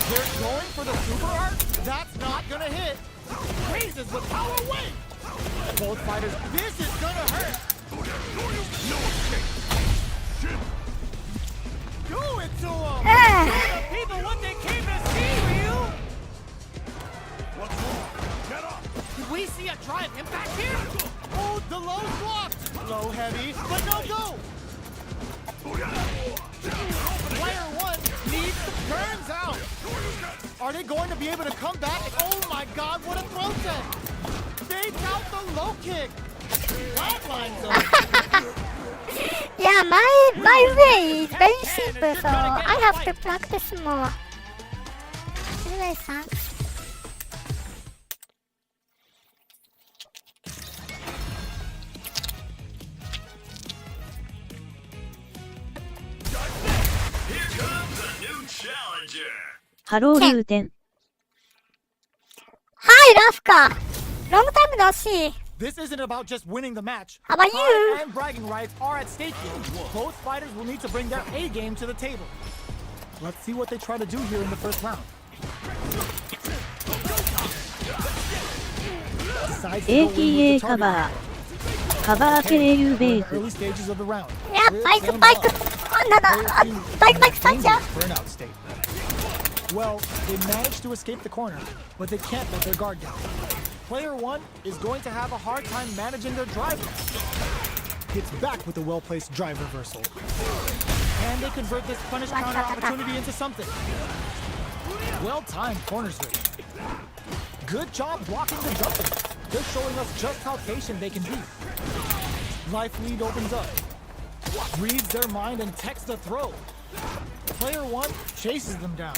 They're going for the super art. That's not gonna hit. Raises with power wave. Both fighters. This is gonna hurt. No escape. Shit. Do it to them. Ah. Show the people what they came to see, Ryu. What's wrong? Get up. Did we see a drive impact here? Oh, the low blocked. Low heavy, but no go. Player 1 needs the turns out. Are they going to be able to come back? Oh my god, what a throw tech! Baits out the low kick! Flatline zone! Yeah, my way is very simple, so I have to practice more. Anyway, thanks. Here comes a new challenger. ハロールーテン。Hi, Rafka! Long time no see. This isn't about just winning the match. How about Pride you? and bragging rights are at stake here. Both fighters will need to bring their A game to the table. Let's see what they try to do here in the first round. Decides to go in with the ATA target. カバー。カバーケレユーベー Early フ。 stages of the round. Yeah, bike. Oh, no, bike, Sanja. Burnout state. Well, they managed to escape the corner, but they can't let their guard down. Player 1 is going to have a hard time managing their drive. Gets back with a well-placed drive reversal. Can they convert this punish counter opportunity into something? Well-timed corners rate. Good job blocking the jumping. They're showing us just how patient they can be. Life lead opens up. Reads their mind and techs the throw. Player 1 chases them down.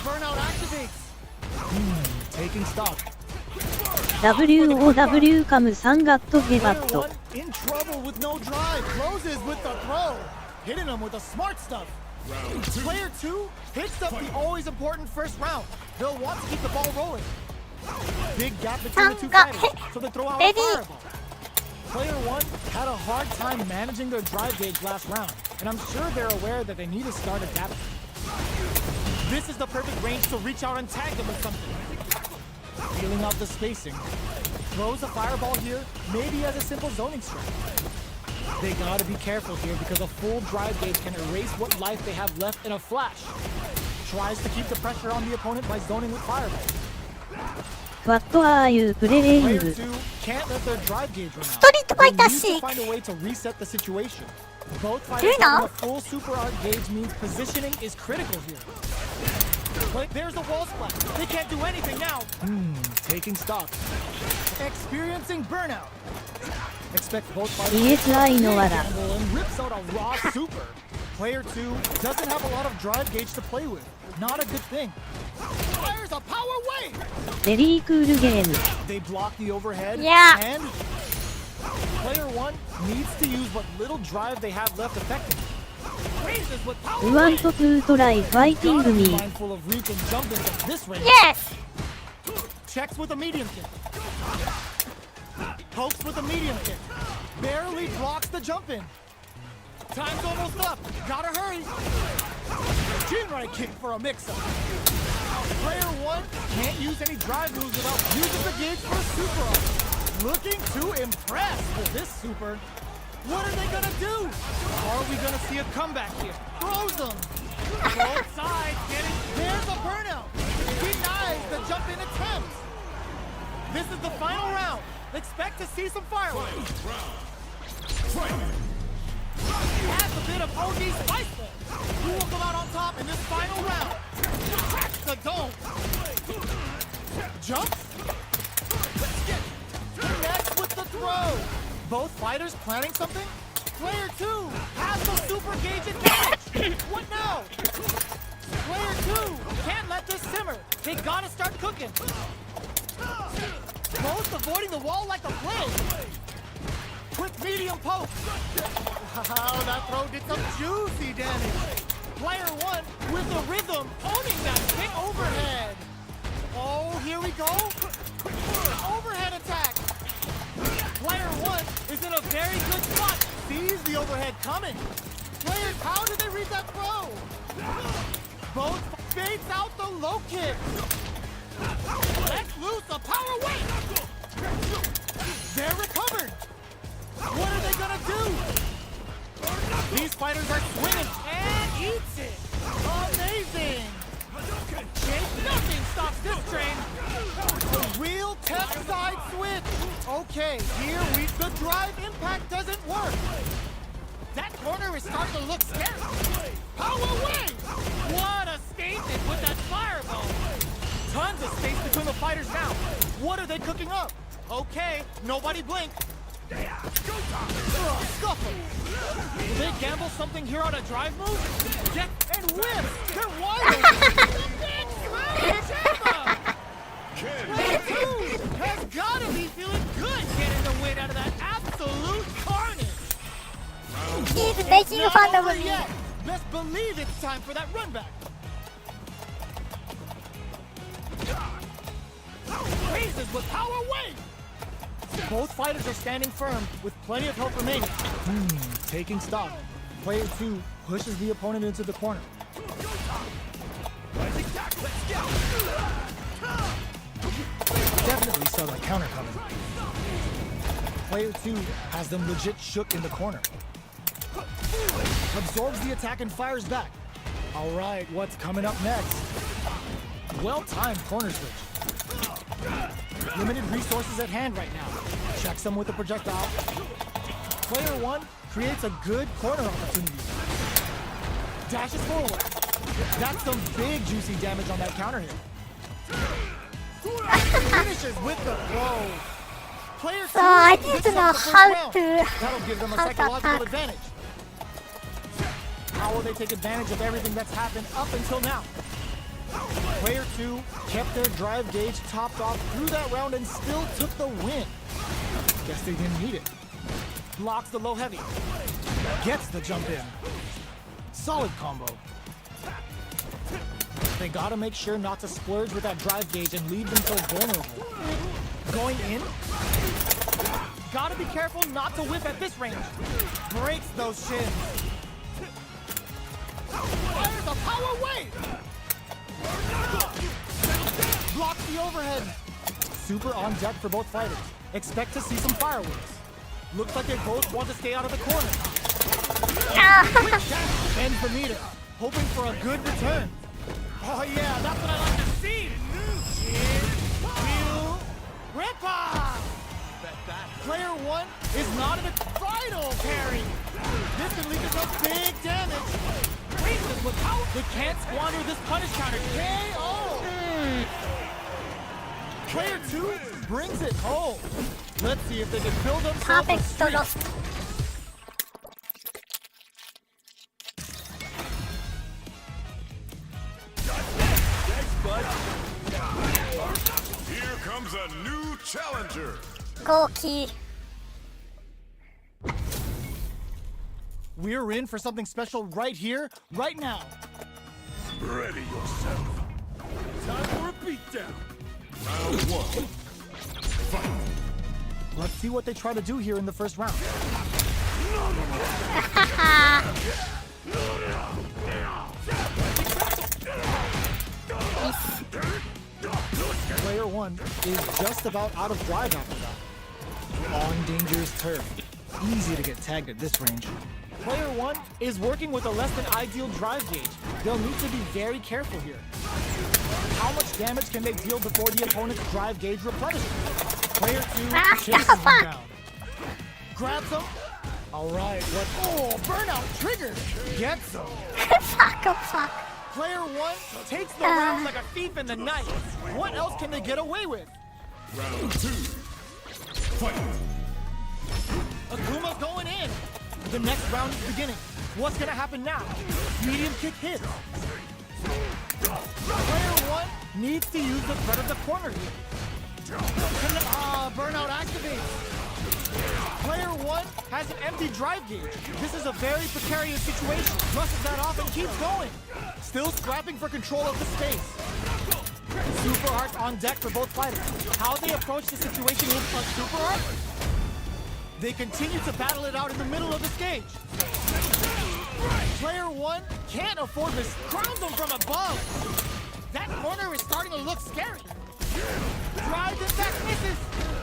Burnout activates. Taking stock. WOW カム3ガットヘバッ Player ト。 1 in trouble with no drive. Closes with the throw. Hitting them with the smart stuff. Player 2 picks up the always important first round. They'll want to keep the ball rolling. Big gap between the two fighters, so they throw out a Ready. fireball. Player 1 had a hard time managing their drive gauge last round, and I'm sure they're aware that they need to start adapting. This is the perfect range to reach out and tag them with something. Feeling out the spacing. Throws a fireball here, maybe as a simple zoning strike. They gotta be careful here because a full drive gauge can erase what life they have left in a flash. Tries to keep the pressure on the opponent by zoning with fireball. What are you playing? Player 2 can't let their drive gauge run out. Street They Fighter need to 6. find a way to reset the situation. Both Do you fighters know? having a full super art gauge means positioning is critical here. But there's a wall splash. They can't do anything now. Taking stock. Experiencing burnout. Expect both fighters ESI のわら。 and rips out a raw super. Player 2 doesn't have a lot of drive gauge to play with. Not a good thing. Fires a power wave. ベリークールゲーム。 They block the overhead. Yeah. And player 1 needs to use what little drive they have left effectively. Raises with power ウワントプートライファイティン Gotta グ be ミー。 mindful of ruten jumping at this range. Yes. Checks with a medium kick. Pokes with a medium kick. Barely blocks the jump in. Time's almost up. Gotta hurry. Jinrai kick for a mix-up. Player 1 can't use any drive moves without using the gauge for a super up. Looking to impress with this super. What are they gonna do? Are we gonna see a comeback here? Throws them. Both sides getting. There's a burnout. Denies the jump in attempt. This is the final round. Expect to see some fireworks. Has a bit of OG spice there. Who will come out on top in this final round? Cracks the dome. Jumps. Connects with the throw. Both fighters planning something? Player 2 has the super gauge advantage. What now? Player 2 can't let this simmer. They gotta start cooking. Both avoiding the wall like a plague. Quick medium poke. Wow, that throw did some juicy damage. Player 1 with the rhythm, owning that big overhead. Oh, here we go. Overhead attack. Player 1 is in a very good spot. Sees the overhead coming. Players, how did they read that throw? Both baits out the low kick. Let's loose a power wave. They're recovered. What are they gonna do? These fighters are swinging and eats it. Amazing. Nothing stops this train. A real test side switch. Okay, here the drive impact doesn't work. That corner is starting to look scary. Power away! What a statement with that fireball! Tons of space between the fighters now. What are they cooking up? Okay, nobody blink. Scuffle. Will they gamble something here on a drive move? Get and whip! They're wild! Big slam! Player 2 has gotta be feeling good getting the win out of that absolute carnage. He's making Not fun of over me. yet. Best believe it's time for that run back. Raises with power wave. Both fighters are standing firm with plenty of health remaining. Taking stock. Player 2 pushes the opponent into the corner. Definitely saw that counter coming. Player 2 has them legit shook in the corner. Absorbs the attack and fires back. All right, what's coming up next? Well-timed corner switch. Limited resources at hand right now. Checks them with a projectile. Player 1 creates a good corner opportunity. Dashes forward. That's some big juicy damage on that counter hit. Finishes with the throw. Player 2 So I need to know disrupts the how first round. to That'll give them a how to psychological attack. advantage. How will they take advantage of everything that's happened up until now? Player 2 kept their drive gauge topped off through that round and still took the win. Guess they didn't need it. Blocks the low heavy. Gets the jump in. Solid combo. They gotta make sure not to splurge with that drive gauge and leave them so vulnerable. Going in. Gotta be careful not to whip at this range. Breaks those shins. Fires a power wave. Blocks the overhead. Super on deck for both fighters. Expect to see some fireworks. Looks like they both want to stay out of the corner. Ends the meter, hoping for a good return. Oh yeah, that's what I like to see. Rip-off! Player 1 is not in a final parry. This can lead to some big damage. Raises with power. They can't squander this punish counter. KO! Player 2 brings it home. Let's see if they can build themselves a Perfect streak. lost. Here comes a new challenger. Go key. We're in for something special right here, right now. Ready yourself. Time for a beatdown. Round 1. Fight. Let's see what they try to do here in the first round. Player 1 is just about out of drive after that. On dangerous turf. Easy to get tagged at this range. Player 1 is working with a less than ideal drive gauge. They'll need to be very careful here. How much damage can they deal before the opponent's drive gauge replenishes? Player 2 chases him fuck. down. Grabs him. All right, what? Oh, burnout triggered. Gets him. Fuck, oh fuck. Player 1 takes the round like a thief in the night. What else can they get away with? Round 2. Fight. Akuma's going in. The next round is beginning. What's gonna happen now? Medium kick hits. Player 1 needs to use the threat of the corner here. Burnout activates. Player 1 has an empty drive gauge. This is a very precarious situation. Brushes that off and keeps going. Still scrapping for control of the space. Super Art on deck for both fighters. How they approach the situation with a Super Art? They continue to battle it out in the middle of the stage. Player 1 can't afford this. Crowns them from above. That corner is starting to look scary. Drive impact misses.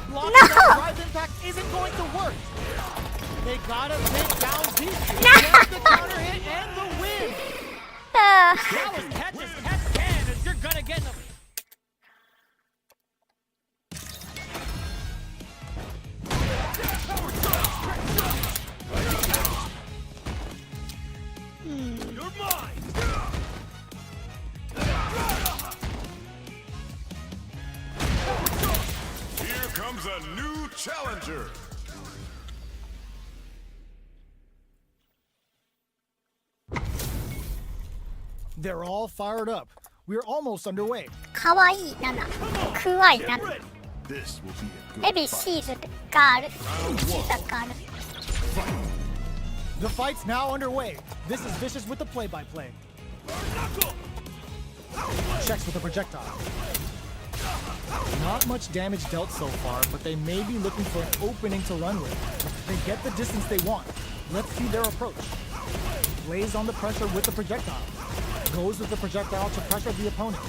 Blocking that drive impact isn't going to work. They gotta dig down deep. Get the counter hit and the win. That was catch as catch can as you're gonna get them. They're all fired up. We're almost underway. かわいい7。くわい7。 This will be a good Maybe fight. she's a girl. She's a girl. The fight's now underway. This is Vicious with the play-by-play. Checks with the projectile. Not much damage dealt so far, but they may be looking for an opening to run with. They get the distance they want. Let's see their approach. Lays on the pressure with the projectile. Goes with the projectile to pressure the opponent.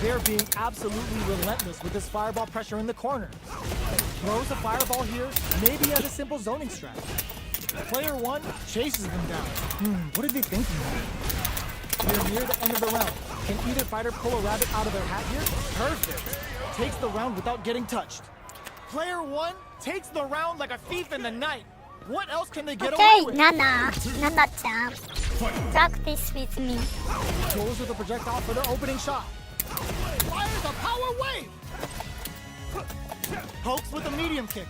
They're being absolutely relentless with this fireball pressure in the corner. Throws a fireball here, maybe as a simple zoning strat. Player 1 chases them down. What are they thinking? We're near the end of the round. Can either fighter pull a rabbit out of their hat here? Perfect. Takes the round without getting touched. Player 1 takes the round like a thief in the night. What else can they get Okay, away with? 7ちゃん Practice with me. Goes with the projectile for their opening shot. Fires a power wave! Pokes with a medium kick.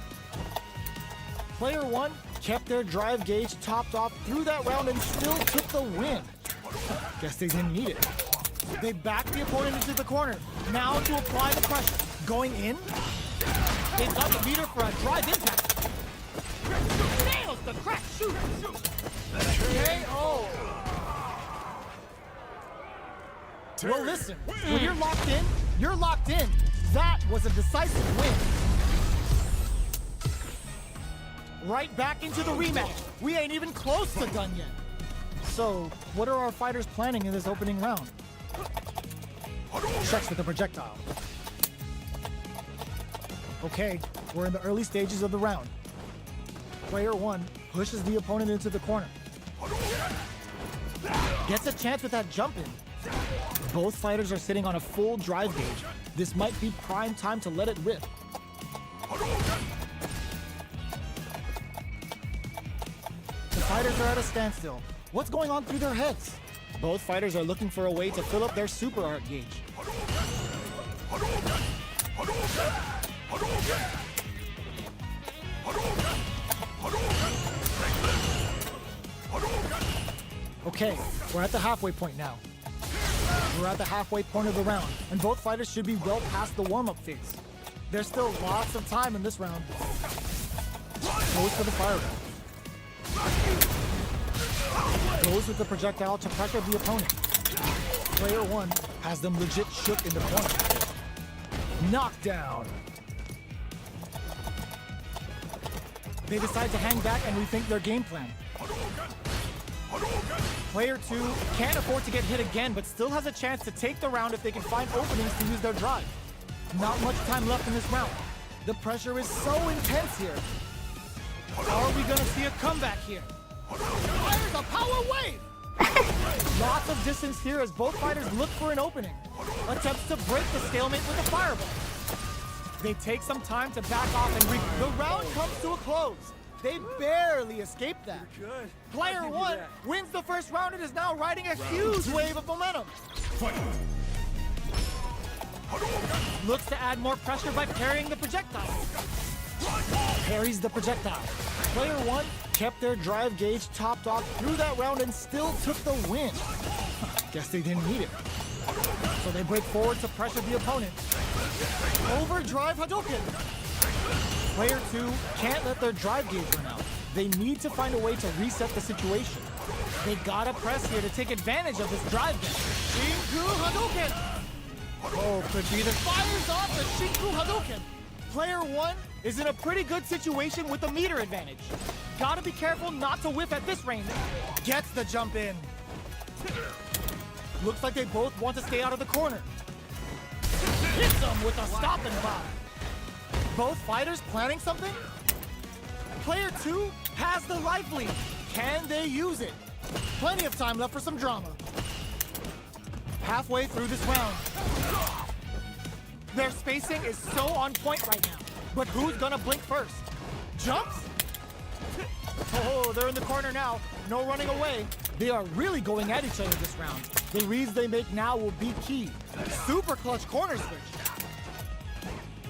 Player 1 kept their drive gauge topped off through that round and still took the win. Guess they didn't need it. They back the opponent into the corner. Now to apply the pressure. Going in. They've got the meter for a drive impact. Nails the crack shoot. KO. Well, listen, when you're locked in, you're locked in. That was a decisive win. Right back into the rematch. We ain't even close to done yet. So, what are our fighters planning in this opening round? Checks with the projectile. Okay, we're in the early stages of the round. Player 1 pushes the opponent into the corner. Gets a chance with that jump in. Both fighters are sitting on a full drive gauge. This might be prime time to let it rip. The fighters are at a standstill. What's going on through their heads? Both fighters are looking for a way to fill up their super art gauge. Okay, we're at the halfway point now. We're at the halfway point of the round, and both fighters should be well past the warm-up phase. There's still lots of time in this round. Goes for the fireball. Goes with the projectile to pressure the opponent. Player 1 has them legit shook in the corner. Knockdown. They decide to hang back and rethink their game plan. Player 2 can't afford to get hit again, but still has a chance to take the round if they can find openings to use their drive. Not much time left in this round. The pressure is so intense here. Are we gonna see a comeback here? Fires a power wave! Lots of distance here as both fighters look for an opening. Attempts to break the stalemate with a fireball. They take some time to back off and the round comes to a close. They barely escaped that. Player 1 wins the first round and is now riding a huge wave of momentum. Looks to add more pressure by parrying the projectile. Parries the projectile. Player 1 kept their drive gauge topped off through that round and still took the win. Guess they didn't need it. So they break forward to pressure the opponent. Overdrive Hadouken. Player 2 can't let their drive gauge run out. They need to find a way to reset the situation. They gotta press here to take advantage of this drive gauge. Shinku Hadouken. Oh, could be the fires off the Shinku Hadouken. Player 1 is in a pretty good situation with a meter advantage. Gotta be careful not to whiff at this range. Gets the jump in. Looks like they both want to stay out of the corner. Hits them with a stop and pop. Both fighters planning something? Player 2 has the life lead. Can they use it? Plenty of time left for some drama. Halfway through this round. Their spacing is so on point right now. But who's gonna blink first? Jumps? Oh, they're in the corner now. No running away. They are really going at each other this round. The reads they make now will be key. Super clutch corner switch.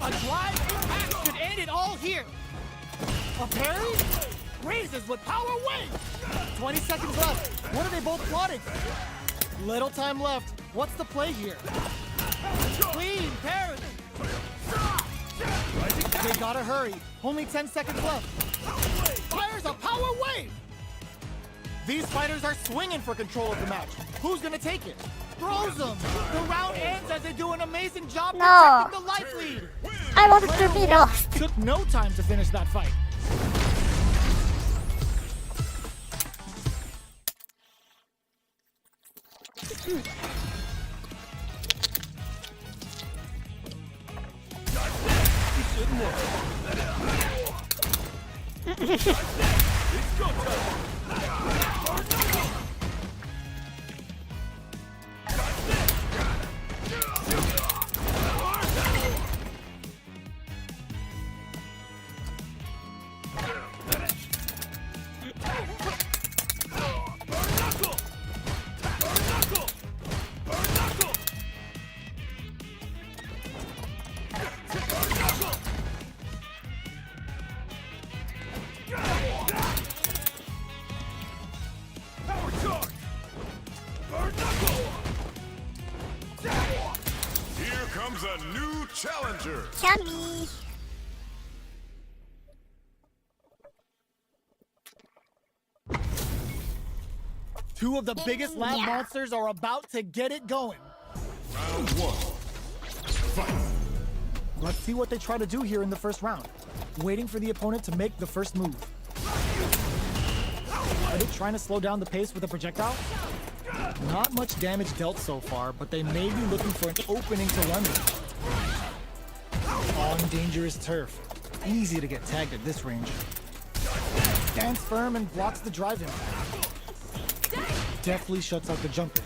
A drive impact could end it all here. A parry? Raises with power wave! 20 seconds left. What are they both plotting? Little time left. What's the play here? Clean parry! They gotta hurry. Only 10 seconds left. Fires a power wave! These fighters are swinging for control of the match. Who's gonna take it? Throws them! The round ends as they do an amazing job No. protecting the life lead! I wanted to be lost. Took no time to finish that fight. Here comes a new challenger. Yummy. Two of the biggest lab Yeah. monsters are about to get it going. Round one. Fight. Let's see what they try to do here in the first round. Waiting for the opponent to make the first move. Are they trying to slow down the pace with a projectile? Not much damage dealt so far, but they may be looking for an opening to run with. On dangerous turf. Easy to get tagged at this range. Stands firm and blocks the drive impact. Deftly shuts out the jumper.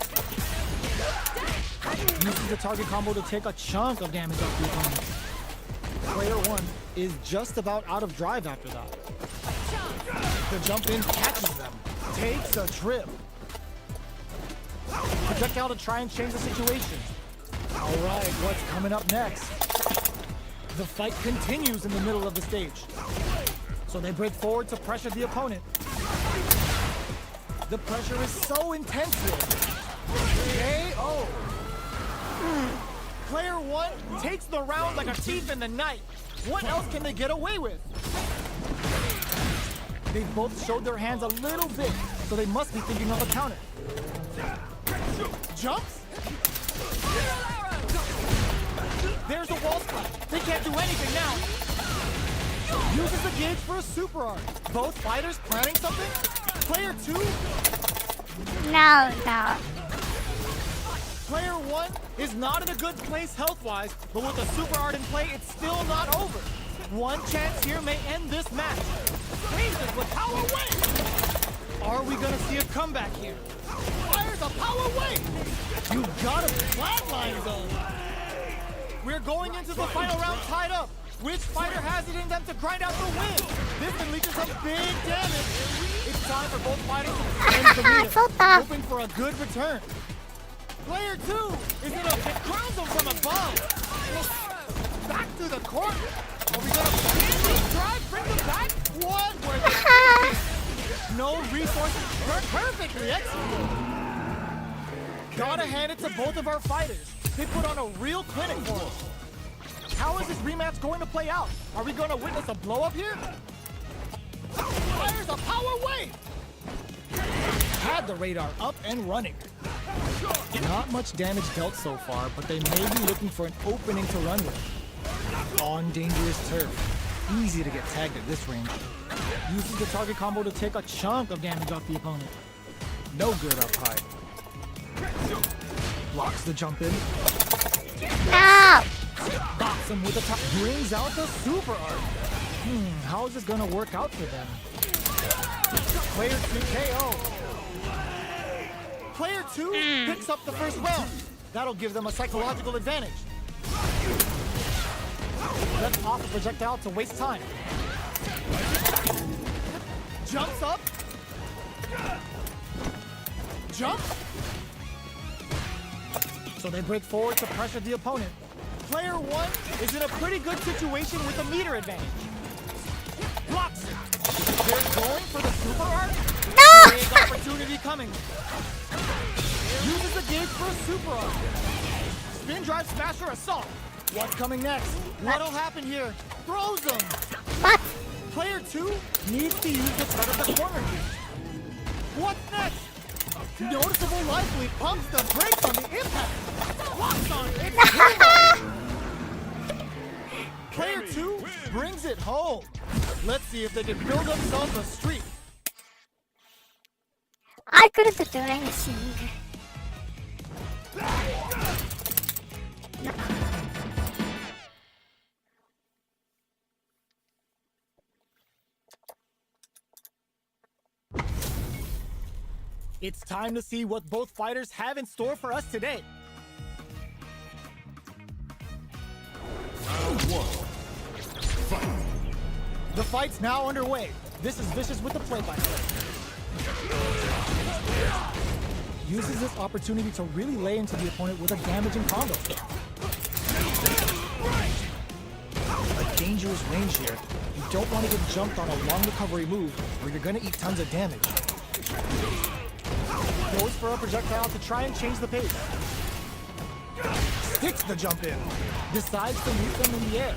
Uses the target combo to take a chunk of damage off the opponent. Player 1 is just about out of drive after that. The jump in catches them. Takes a trip. Projectile to try and change the situation. Alright, what's coming up next? The fight continues in the middle of the stage. So they break forward to pressure the opponent. The pressure is so intense here. KO! Player 1 takes the round like a thief in the night. What else can they get away with? They've both showed their hands a little bit, so they must be thinking of a counter. Jumps? There's a wall splat. They can't do anything now. Uses the gauge for a super art. Both fighters planning something? Player 2? No. Player 1 is not in a good place health-wise, but with a super art in play, it's still not over. One chance here may end this match. Raises with power wave! Are we gonna see a comeback here? Fires a power wave! You gotta flatline zone! We're going into the final round tied up. Which fighter has it in them to grind out the win? This can lead to some big damage. It's time for both fighters to end the meter, So tough. hoping for a good return. Player 2 is in a crowns them from above. Back to the court. Are we gonna drive, bring them back? What? Where no resources. Perfectly executed. Gotta hand it to both of our fighters. They put on a real clinic for us. How is this rematch going to play out? Are we going to witness a blow-up here? Fires a power wave! Had the radar up and running. Not much damage dealt so far, but they may be looking for an opening to run with. On dangerous turf. Easy to get tagged at this range. Uses the target combo to take a chunk of damage off the opponent. No good up high. Blocks the jump in. No. Box him with a top. Brings out the super art. How is this gonna work out for them? Player 2 KO. Player 2 picks up the first round. That'll give them a psychological advantage. Let's off the projectile to waste time. Jumps up. Jump. So they break forward to pressure the opponent. Player 1 is in a pretty good situation with a meter advantage. Blocks it. They're going for the super art. No! Big opportunity coming. Uses the gauge for a super art. Spin drive smasher assault. What's coming next? What'll happen here? Throws him. What? Player 2 needs to use the threat of the corner gauge. What's next? Noticeable life lead pumps the brakes on the impact. Locks on it. Player 2 brings it home. Let's see if they can build themselves a streak. I couldn't do anything. It's time to see what both fighters have in store for us today. Round 1. Fight. The fight's now underway. This is Vicious with the play-by-play. Uses this opportunity to really lay into the opponent with a damaging combo. A dangerous range here. You don't want to get jumped on a long recovery move or you're going to eat tons of damage. Goes for a projectile to try and change the pace. Sticks the jump in. Decides to meet them in the air.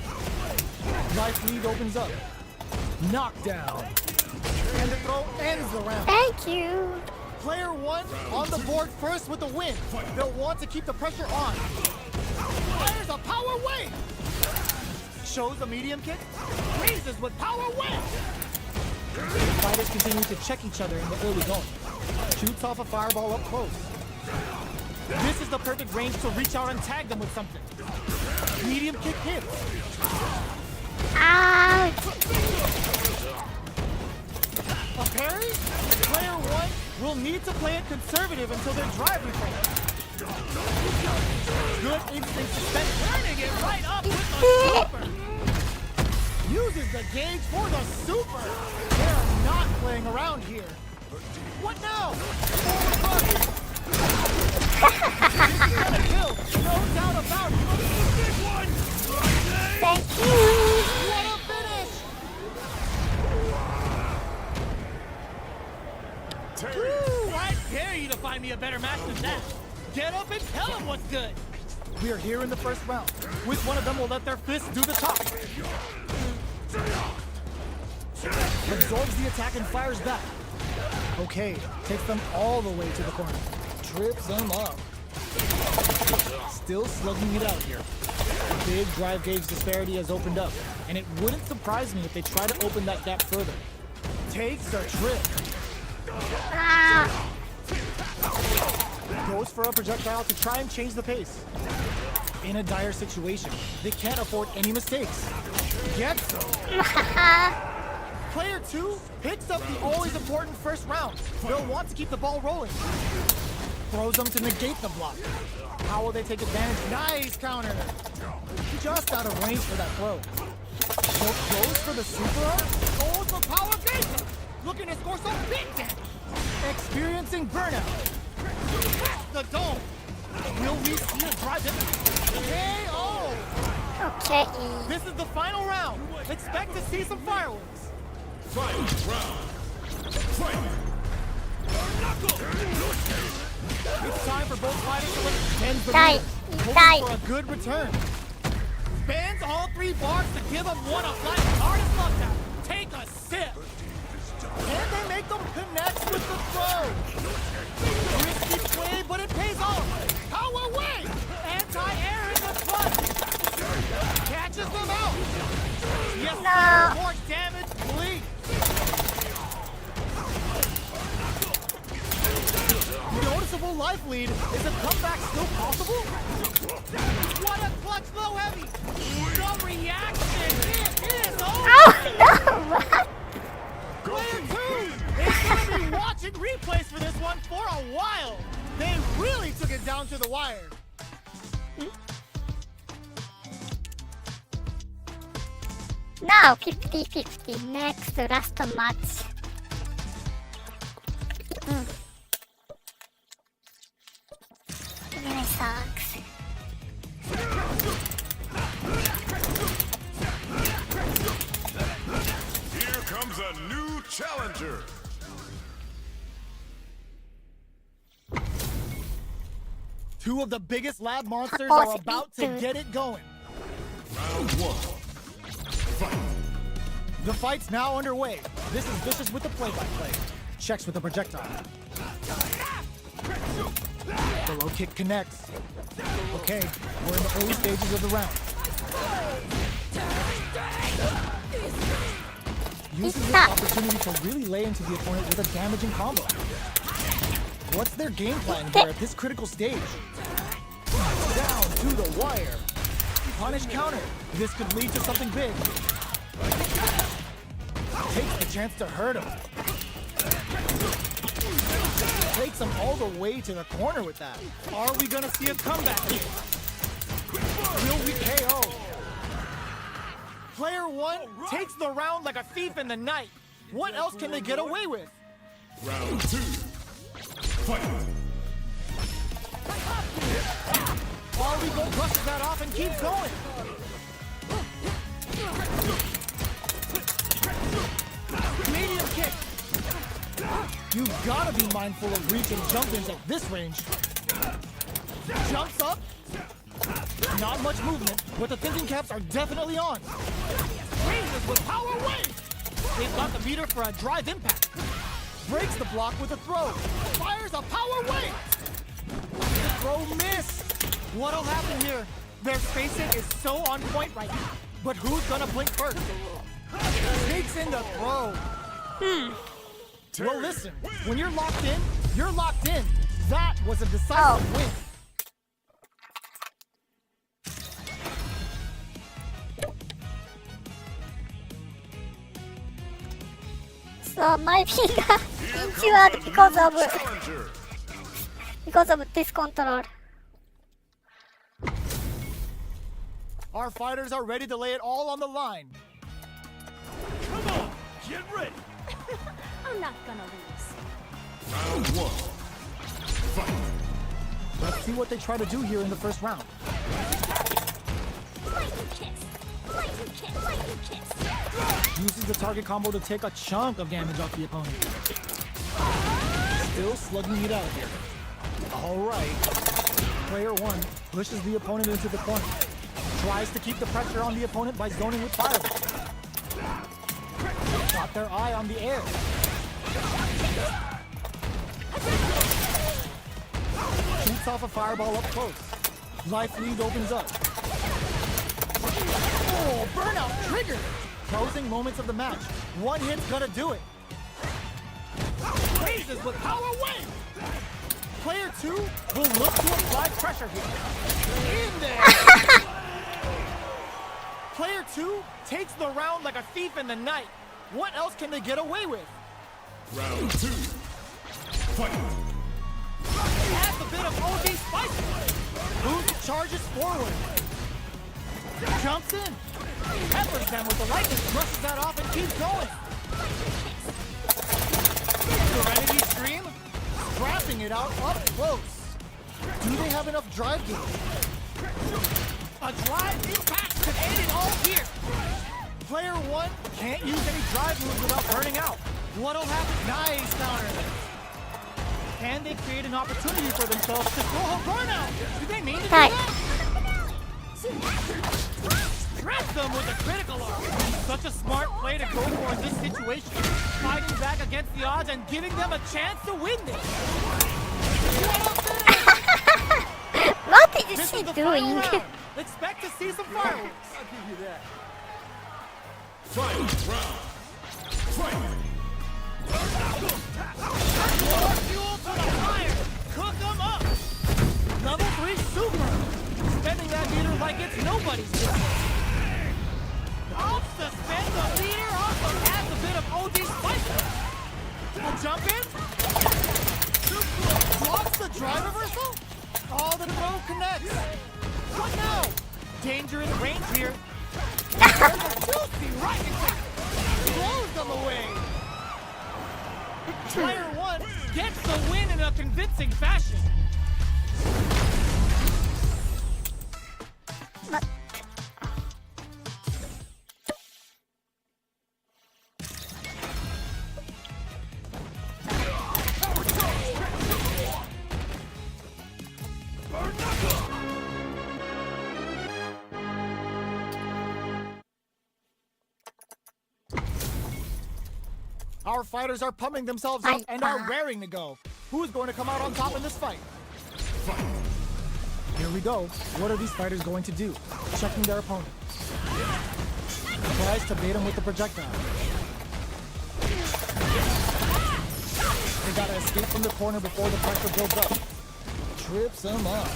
Life lead opens up. Knockdown. And the throw ends the round. Thank you. Player 1 on the board first with the win. They'll want to keep the pressure on. Fires a power wave. Shows a medium kick. Raises with power wave. Fighters continue to check each other in the early going. Shoots off a fireball up close. This is the perfect range to reach out and tag them with something. Medium kick hits. Ouch. A parry? Player 1 will need to play it conservative until their drive recovers. Good instinct suspense. Turning it right up with the super. Uses the gauge for the super. They're not playing around here. What now? Forward punch. This is gonna kill. No doubt about it. Big one. Thank you. What a finish! Woo, I dare you to find me a better match than that. Get up and tell them what's good. We are here in the first round. Which one of them will let their fists do the talk? Absorbs the attack and fires back. Okay, takes them all the way to the corner. Trips them up. Still slugging it out here. Big drive gauge disparity has opened up, and it wouldn't surprise me if they try to open that gap further. Takes a trip. Ah. Goes for a projectile to try and change the pace. In a dire situation, they can't afford any mistakes. Gets them. Player 2 picks up the always important first round. They'll want to keep the ball rolling. Throws them to negate the block. How will they take advantage? Nice counter. Just out of range for that throw. Goes for the super art. Goes for power gauge. Looking to score some big damage. Experiencing burnout. The dome. Will we see a drive him? KO. Okay. This is the final round. Expect to see some fireworks. Fight round. Fight. It's time for both fighters to look tens the Die. lead, hoping Die. for a good return. Spans all 3 bars to give them one a flat hardest love tap. Take a sip. Can they make them connect with the throw? Risky play, but it pays off. Power wave. Anti-air in the front. Catches them out. Yes, No. more damage, please. Noticeable life lead. Is a comeback still possible? What a clutch low heavy. The reaction. It is over. Oh no! What? Player 2 is going to be watching replays for this one for a while. They really took it down to the wire. Now 50-50. Next last match. It really sucks. Here challenger. Two of the biggest lab monsters Pause are about to it. get it going. Round one. Fight. The fight's now underway. This is Vicious with the play-by-play. Checks with the projectile. The low kick connects. Okay, we're in the early stages of the round. Uses this opportunity to really lay into the opponent with a damaging combo. What's their game plan here at this critical stage? Down to the wire. Punish counter. This could lead to something big. Takes the chance to hurt him. Takes him all the way to the corner with that. Are we gonna see a comeback here? Will we KO? Player one takes the round like a thief in the night. What else can they get away with? Round two. Fight. Arigo brushes that off and keeps going. Medium kick. You've gotta be mindful of reach and jump-ins at this range. Jumps up. Not much movement, but the thinking caps are definitely on. Raises with power wave. They've got the meter for a drive impact. Breaks the block with a throw. Fires a power wave. The throw missed. What'll happen here? Their spacing is so on point right now. But who's gonna blink first? Takes in the throw. Well, listen, when you're locked in, you're locked in. That was a decisive win. So my finger injured Challenger. because of this control. Our fighters are ready to lay it all on the line. Come on, get ready. I'm not gonna lose. Round one. Fight. Let's see what they try to do here in the first round. Lightning kiss. Lightning kiss. Lightning kiss. Uses the target combo to take a chunk of damage off the opponent. Still slugging it out here. Alright. Player one pushes the opponent into the corner. Tries to keep the pressure on the opponent by zoning with fire. Got their eye on the air. Shoots off a fireball up close. Life lead opens up. Oh, burnout triggered. Closing moments of the match. One hit's gonna do it. Raises with power wave. Player two will look to apply pressure here. In there. Player two takes the round like a thief in the night. What else can they get away with? Round two. Fight. Adds a bit of OD spice. Boost charges forward. Jumps in. Peppers them with the lightning. Brushes that off and keeps going. Serenity Stream. Scrapping it out up close. Do they have enough drive gauge? A drive impact could end it all here. Player one can't use any drive moves without burning out. What'll happen? Nice counter. Can they create an opportunity for themselves to go home burnout? Do they mean to do Right. that? Stress them with a critical arm. Such a smart play to go for in this situation. Fighting back against the odds and giving them a chance to win this. What is This she is the final doing? round. Expect to see some fireworks. I'll give you that. Fight. Round. Fight. More fuel to the fire. Cook them up. Level 3 super. Spending that meter like it's nobody's business. Helps to spend the meter off and adds a bit of OD spice. A jump in. Blocks the drive reversal. All the throw connects. What now? Danger in range here. There's a juicy right kick. Blows them away. Player one gets the win in a convincing fashion. But Our fighters are pumping themselves up and are raring to go. Who is going to come out on top in this fight? Here we go. What are these fighters going to do? Checking their opponent. Tries to bait him with the projectile. They gotta escape from the corner before the pressure builds up. Trips him up.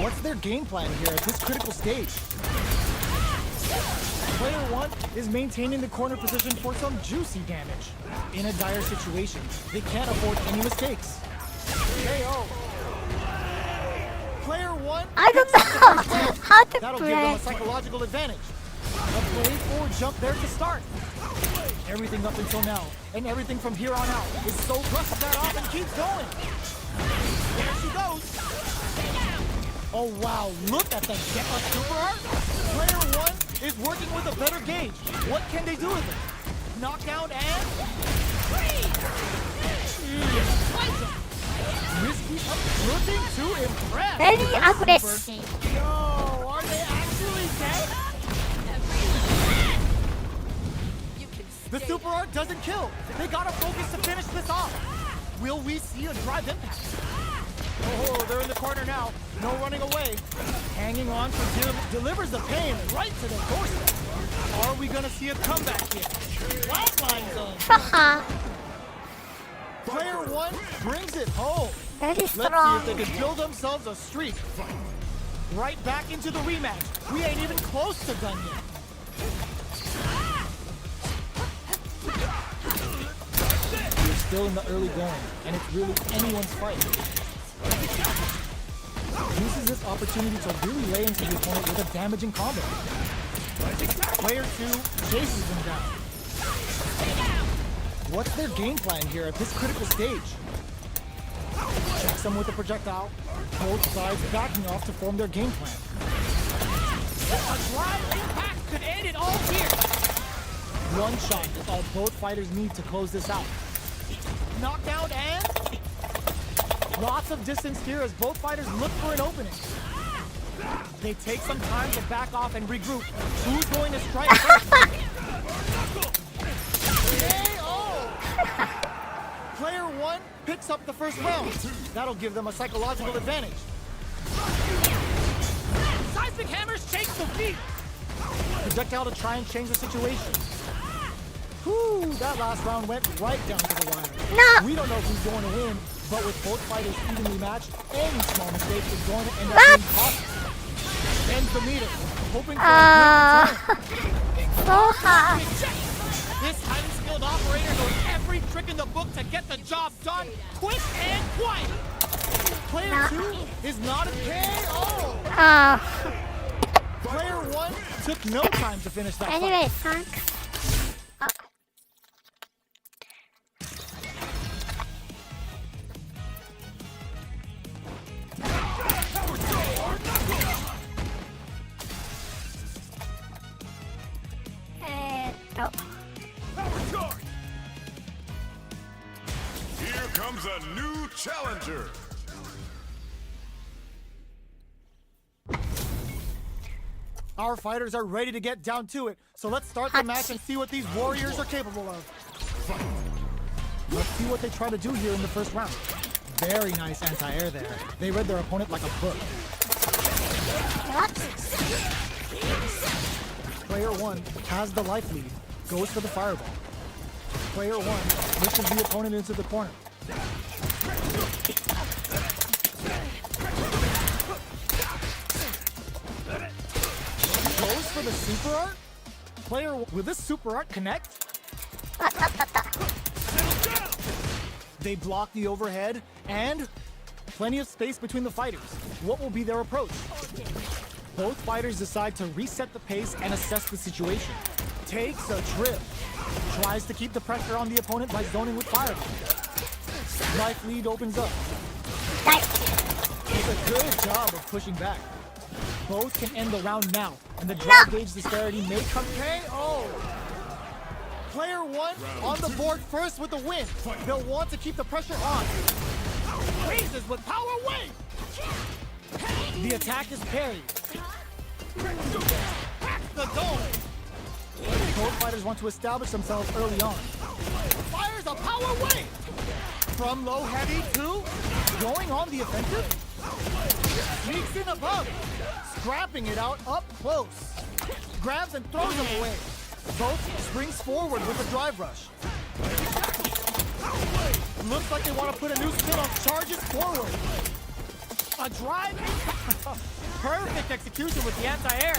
What's their game plan here at this critical stage? Player 1 is maintaining the corner position for some juicy damage. In a dire situation, they can't afford any mistakes. KO. Player 1. I don't know how to That'll give them play. a psychological advantage. A play forward jump there to start. Everything up until now, and everything from here on out, is so brushes that off and keeps going. There she goes. Oh wow, look at the get up super art. Player 1 is working with a better gauge. What can they do with it? Knockdown and... Risky up, looking to impress. Very aggressive. Yo, are they actually dead? The super art doesn't kill. They gotta focus to finish this off. Will we see a drive impact? Oh, they're in the corner now. No running away. Hanging on for delivers the pain right to their doorstep. Are we gonna see a comeback here? Flatline zone. Haha. Player 1 brings it home. Very Let's see strong. if they can build themselves a streak. Right back into the rematch. We ain't even close to done yet. We're still in the early going, and it's really anyone's fight. Uses this opportunity to really lay into the opponent with a damaging combo. Player 2 chases him down. What's their game plan here at this critical stage? Checks him with a projectile. Both sides backing off to form their game plan. A drive impact could end it all here. One shot is all both fighters need to close this out. Knockdown and... Lots of distance here as both fighters look for an opening. They take some time to back off and regroup. Who's going to strike first? KO! Player 1 picks up the first round. That'll give them a psychological advantage. Seismic hammers shake the feet. Projectile to try and change the situation. Whew, that last round went right down to the wire. No. We don't know who's going to win, but with both fighters evenly matched, any small mistake is going to end up being costly. Ends the meter, hoping for a good So hard. This highly skilled operator knows every trick in the book to get the job done quick and quiet. Player 2 is not a KO. Player 1 took no time to finish that Anyway, fight. thanks. Here comes a new challenger. Our fighters are ready to get down to it, so let's start the match and see what these warriors are capable of. Let's see what they try to do here in the first round. Very nice anti-air there. They read their opponent like a book. Player 1 has the life lead, goes for the fireball. Player 1 pushes the opponent into the corner. Goes for the super art? Player, will this super art connect? They block the overhead and plenty of space between the fighters. What will be their approach? Both fighters decide to reset the pace and assess the situation. Takes a trip. Tries to keep the pressure on the opponent by zoning with fireball. Life lead opens up. Does a good job of pushing back. Both can end the round now, and the drive gauge disparity may come KO. Player 1 on the board first with the win. They'll want to keep the pressure on. Raises with power wave. The attack is parried. Back the dome. Goes both fighters want to establish themselves early on. Fires a power wave! From low heavy to going on the offensive. Sneaks in above. Scrapping it out up close. Grabs and throws him away. Both springs forward with a drive rush. Looks like they want to put a new spin on charges forward. A drive. Perfect execution with the anti-air.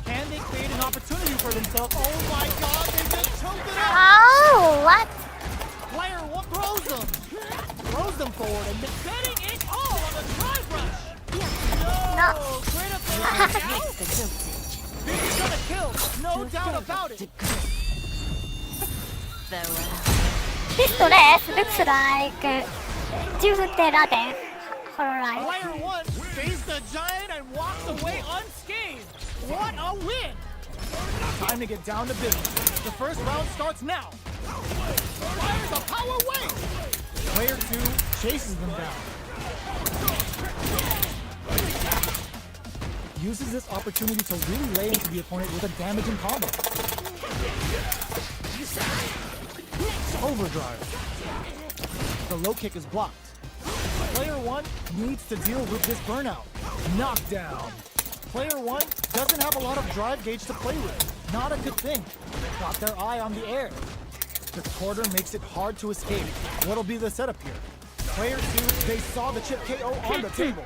Can they create an opportunity for themselves? Oh my god, they just choked it out! Oh, what? Player one throws them. Throws them forward and betting it all on the drive rush. No. Critical now. This is gonna kill, no doubt about it. This dress looks like Ramen. Alright. Player one faced the giant and walks away unscathed. What a win! Time to get down to business. The first round starts now. Fires a power wave. Player 2 chases them down. Uses this opportunity to really lay into the opponent with a damaging combo. Overdrive. The low kick is blocked. Player 1 needs to deal with this burnout. Knockdown. Player 1 doesn't have a lot of drive gauge to play with. Not a good thing. Got their eye on the air. The quarter makes it hard to escape. What'll be the setup here? Player 2, they saw the chip KO on the table.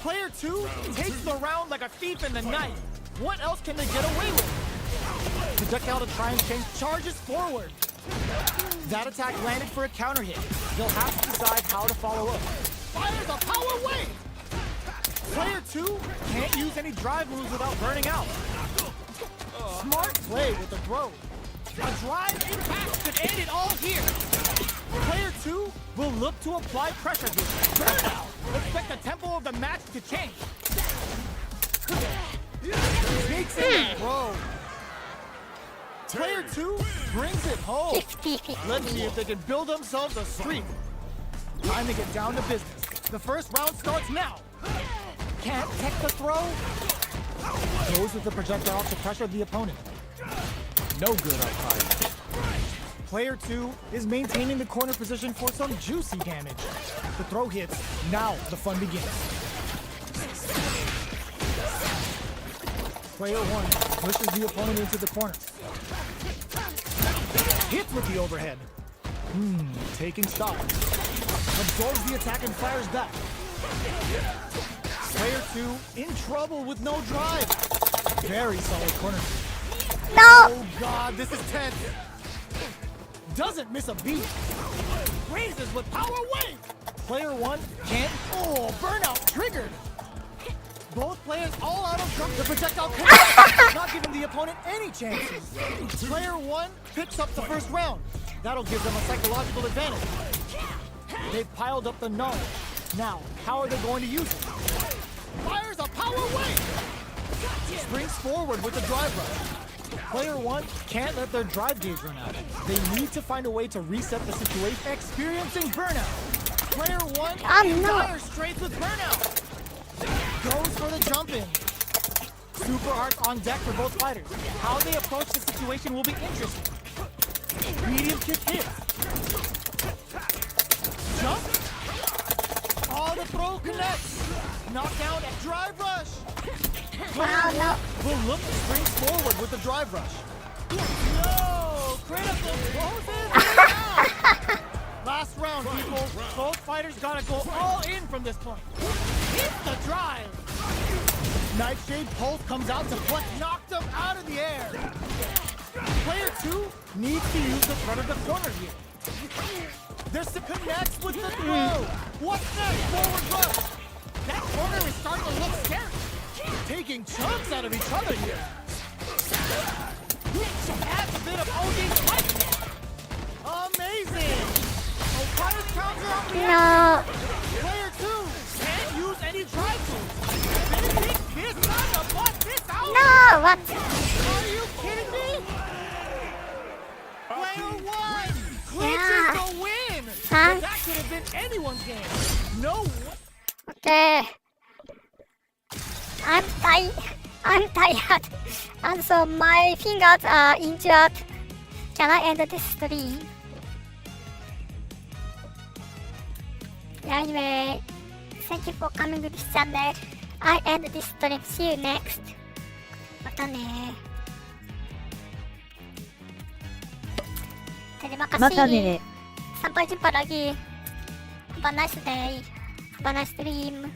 Player 2 takes the round like a thief in the night. What else can they get away with? Projectile to try and change charges forward. That attack landed for a counter hit. They'll have to decide how to follow up. Fires a power wave. Player 2 can't use any drive moves without burning out. Smart play with the throw. A drive impact could end it all here. Player 2 will look to apply pressure here. Burnout. Expect the tempo of the match to change. Sneaks in and throw. Player 2 brings it home. 50-50. Let's see if they can build themselves a streak. Time to get down to business. The first round starts now. Can't tech the throw. Goes with the projectile to pressure the opponent. No good outside. Player 2 is maintaining the corner position for some juicy damage. The throw hits. Now the fun begins. Player 1 pushes the opponent into the corner. Hits with the overhead. Taking stock. Absorbs the attack and fires back. Player 2 in trouble with no drive. Very solid corner. No! Oh god, this is tense. Doesn't miss a beat. Raises with power wave. Player 1 can't. Oh, burnout triggered. Both players all out of jump. The projectile connects, not giving the opponent any chances. Player 1 picks up the first round. That'll give them a psychological advantage. They've piled up the knowledge. Now, how are they going to use it? Fires a power wave. Springs forward with the drive rush. Player 1 can't let their drive gauge run out. They need to find a way to reset the situation. Experiencing burnout. Player 1 fire straight with burnout. Goes for the jump in. Super arts on deck for both fighters. How they approach the situation will be interesting. Medium kick hits. Jump. Oh, the throw connects. Knockdown and drive rush. Wow, no. Will look to spring forward with the drive rush. No! Critical closes it out. Last round, people. Both fighters gotta go all in from this point. Hit the drive. Nightshade Pulse comes out to flex, knock them out of the air. Player 2 needs to use the front of the corner here. This connects with the throw. What's next? Forward rush. That corner is starting to look scary. Taking chunks out of each other here. Adds a bit of OD fight. Amazing. O'Connor's counter on the No. Player 2 can't use any drive moves. Finishing this time to bust this out. No, what? Are you kidding me? Player 1 clinches Yeah. the win. Huh? But that could have been anyone's game. No. Okay. I'm tight. I'm tired. And so my fingers are injured. Can I end this stream? Yeah, anyway, thank you for coming to this channel. I end this stream. See you next. またね。Terima kasih. またね。 Sampai jumpa lagi. Have a nice day. Have a nice stream.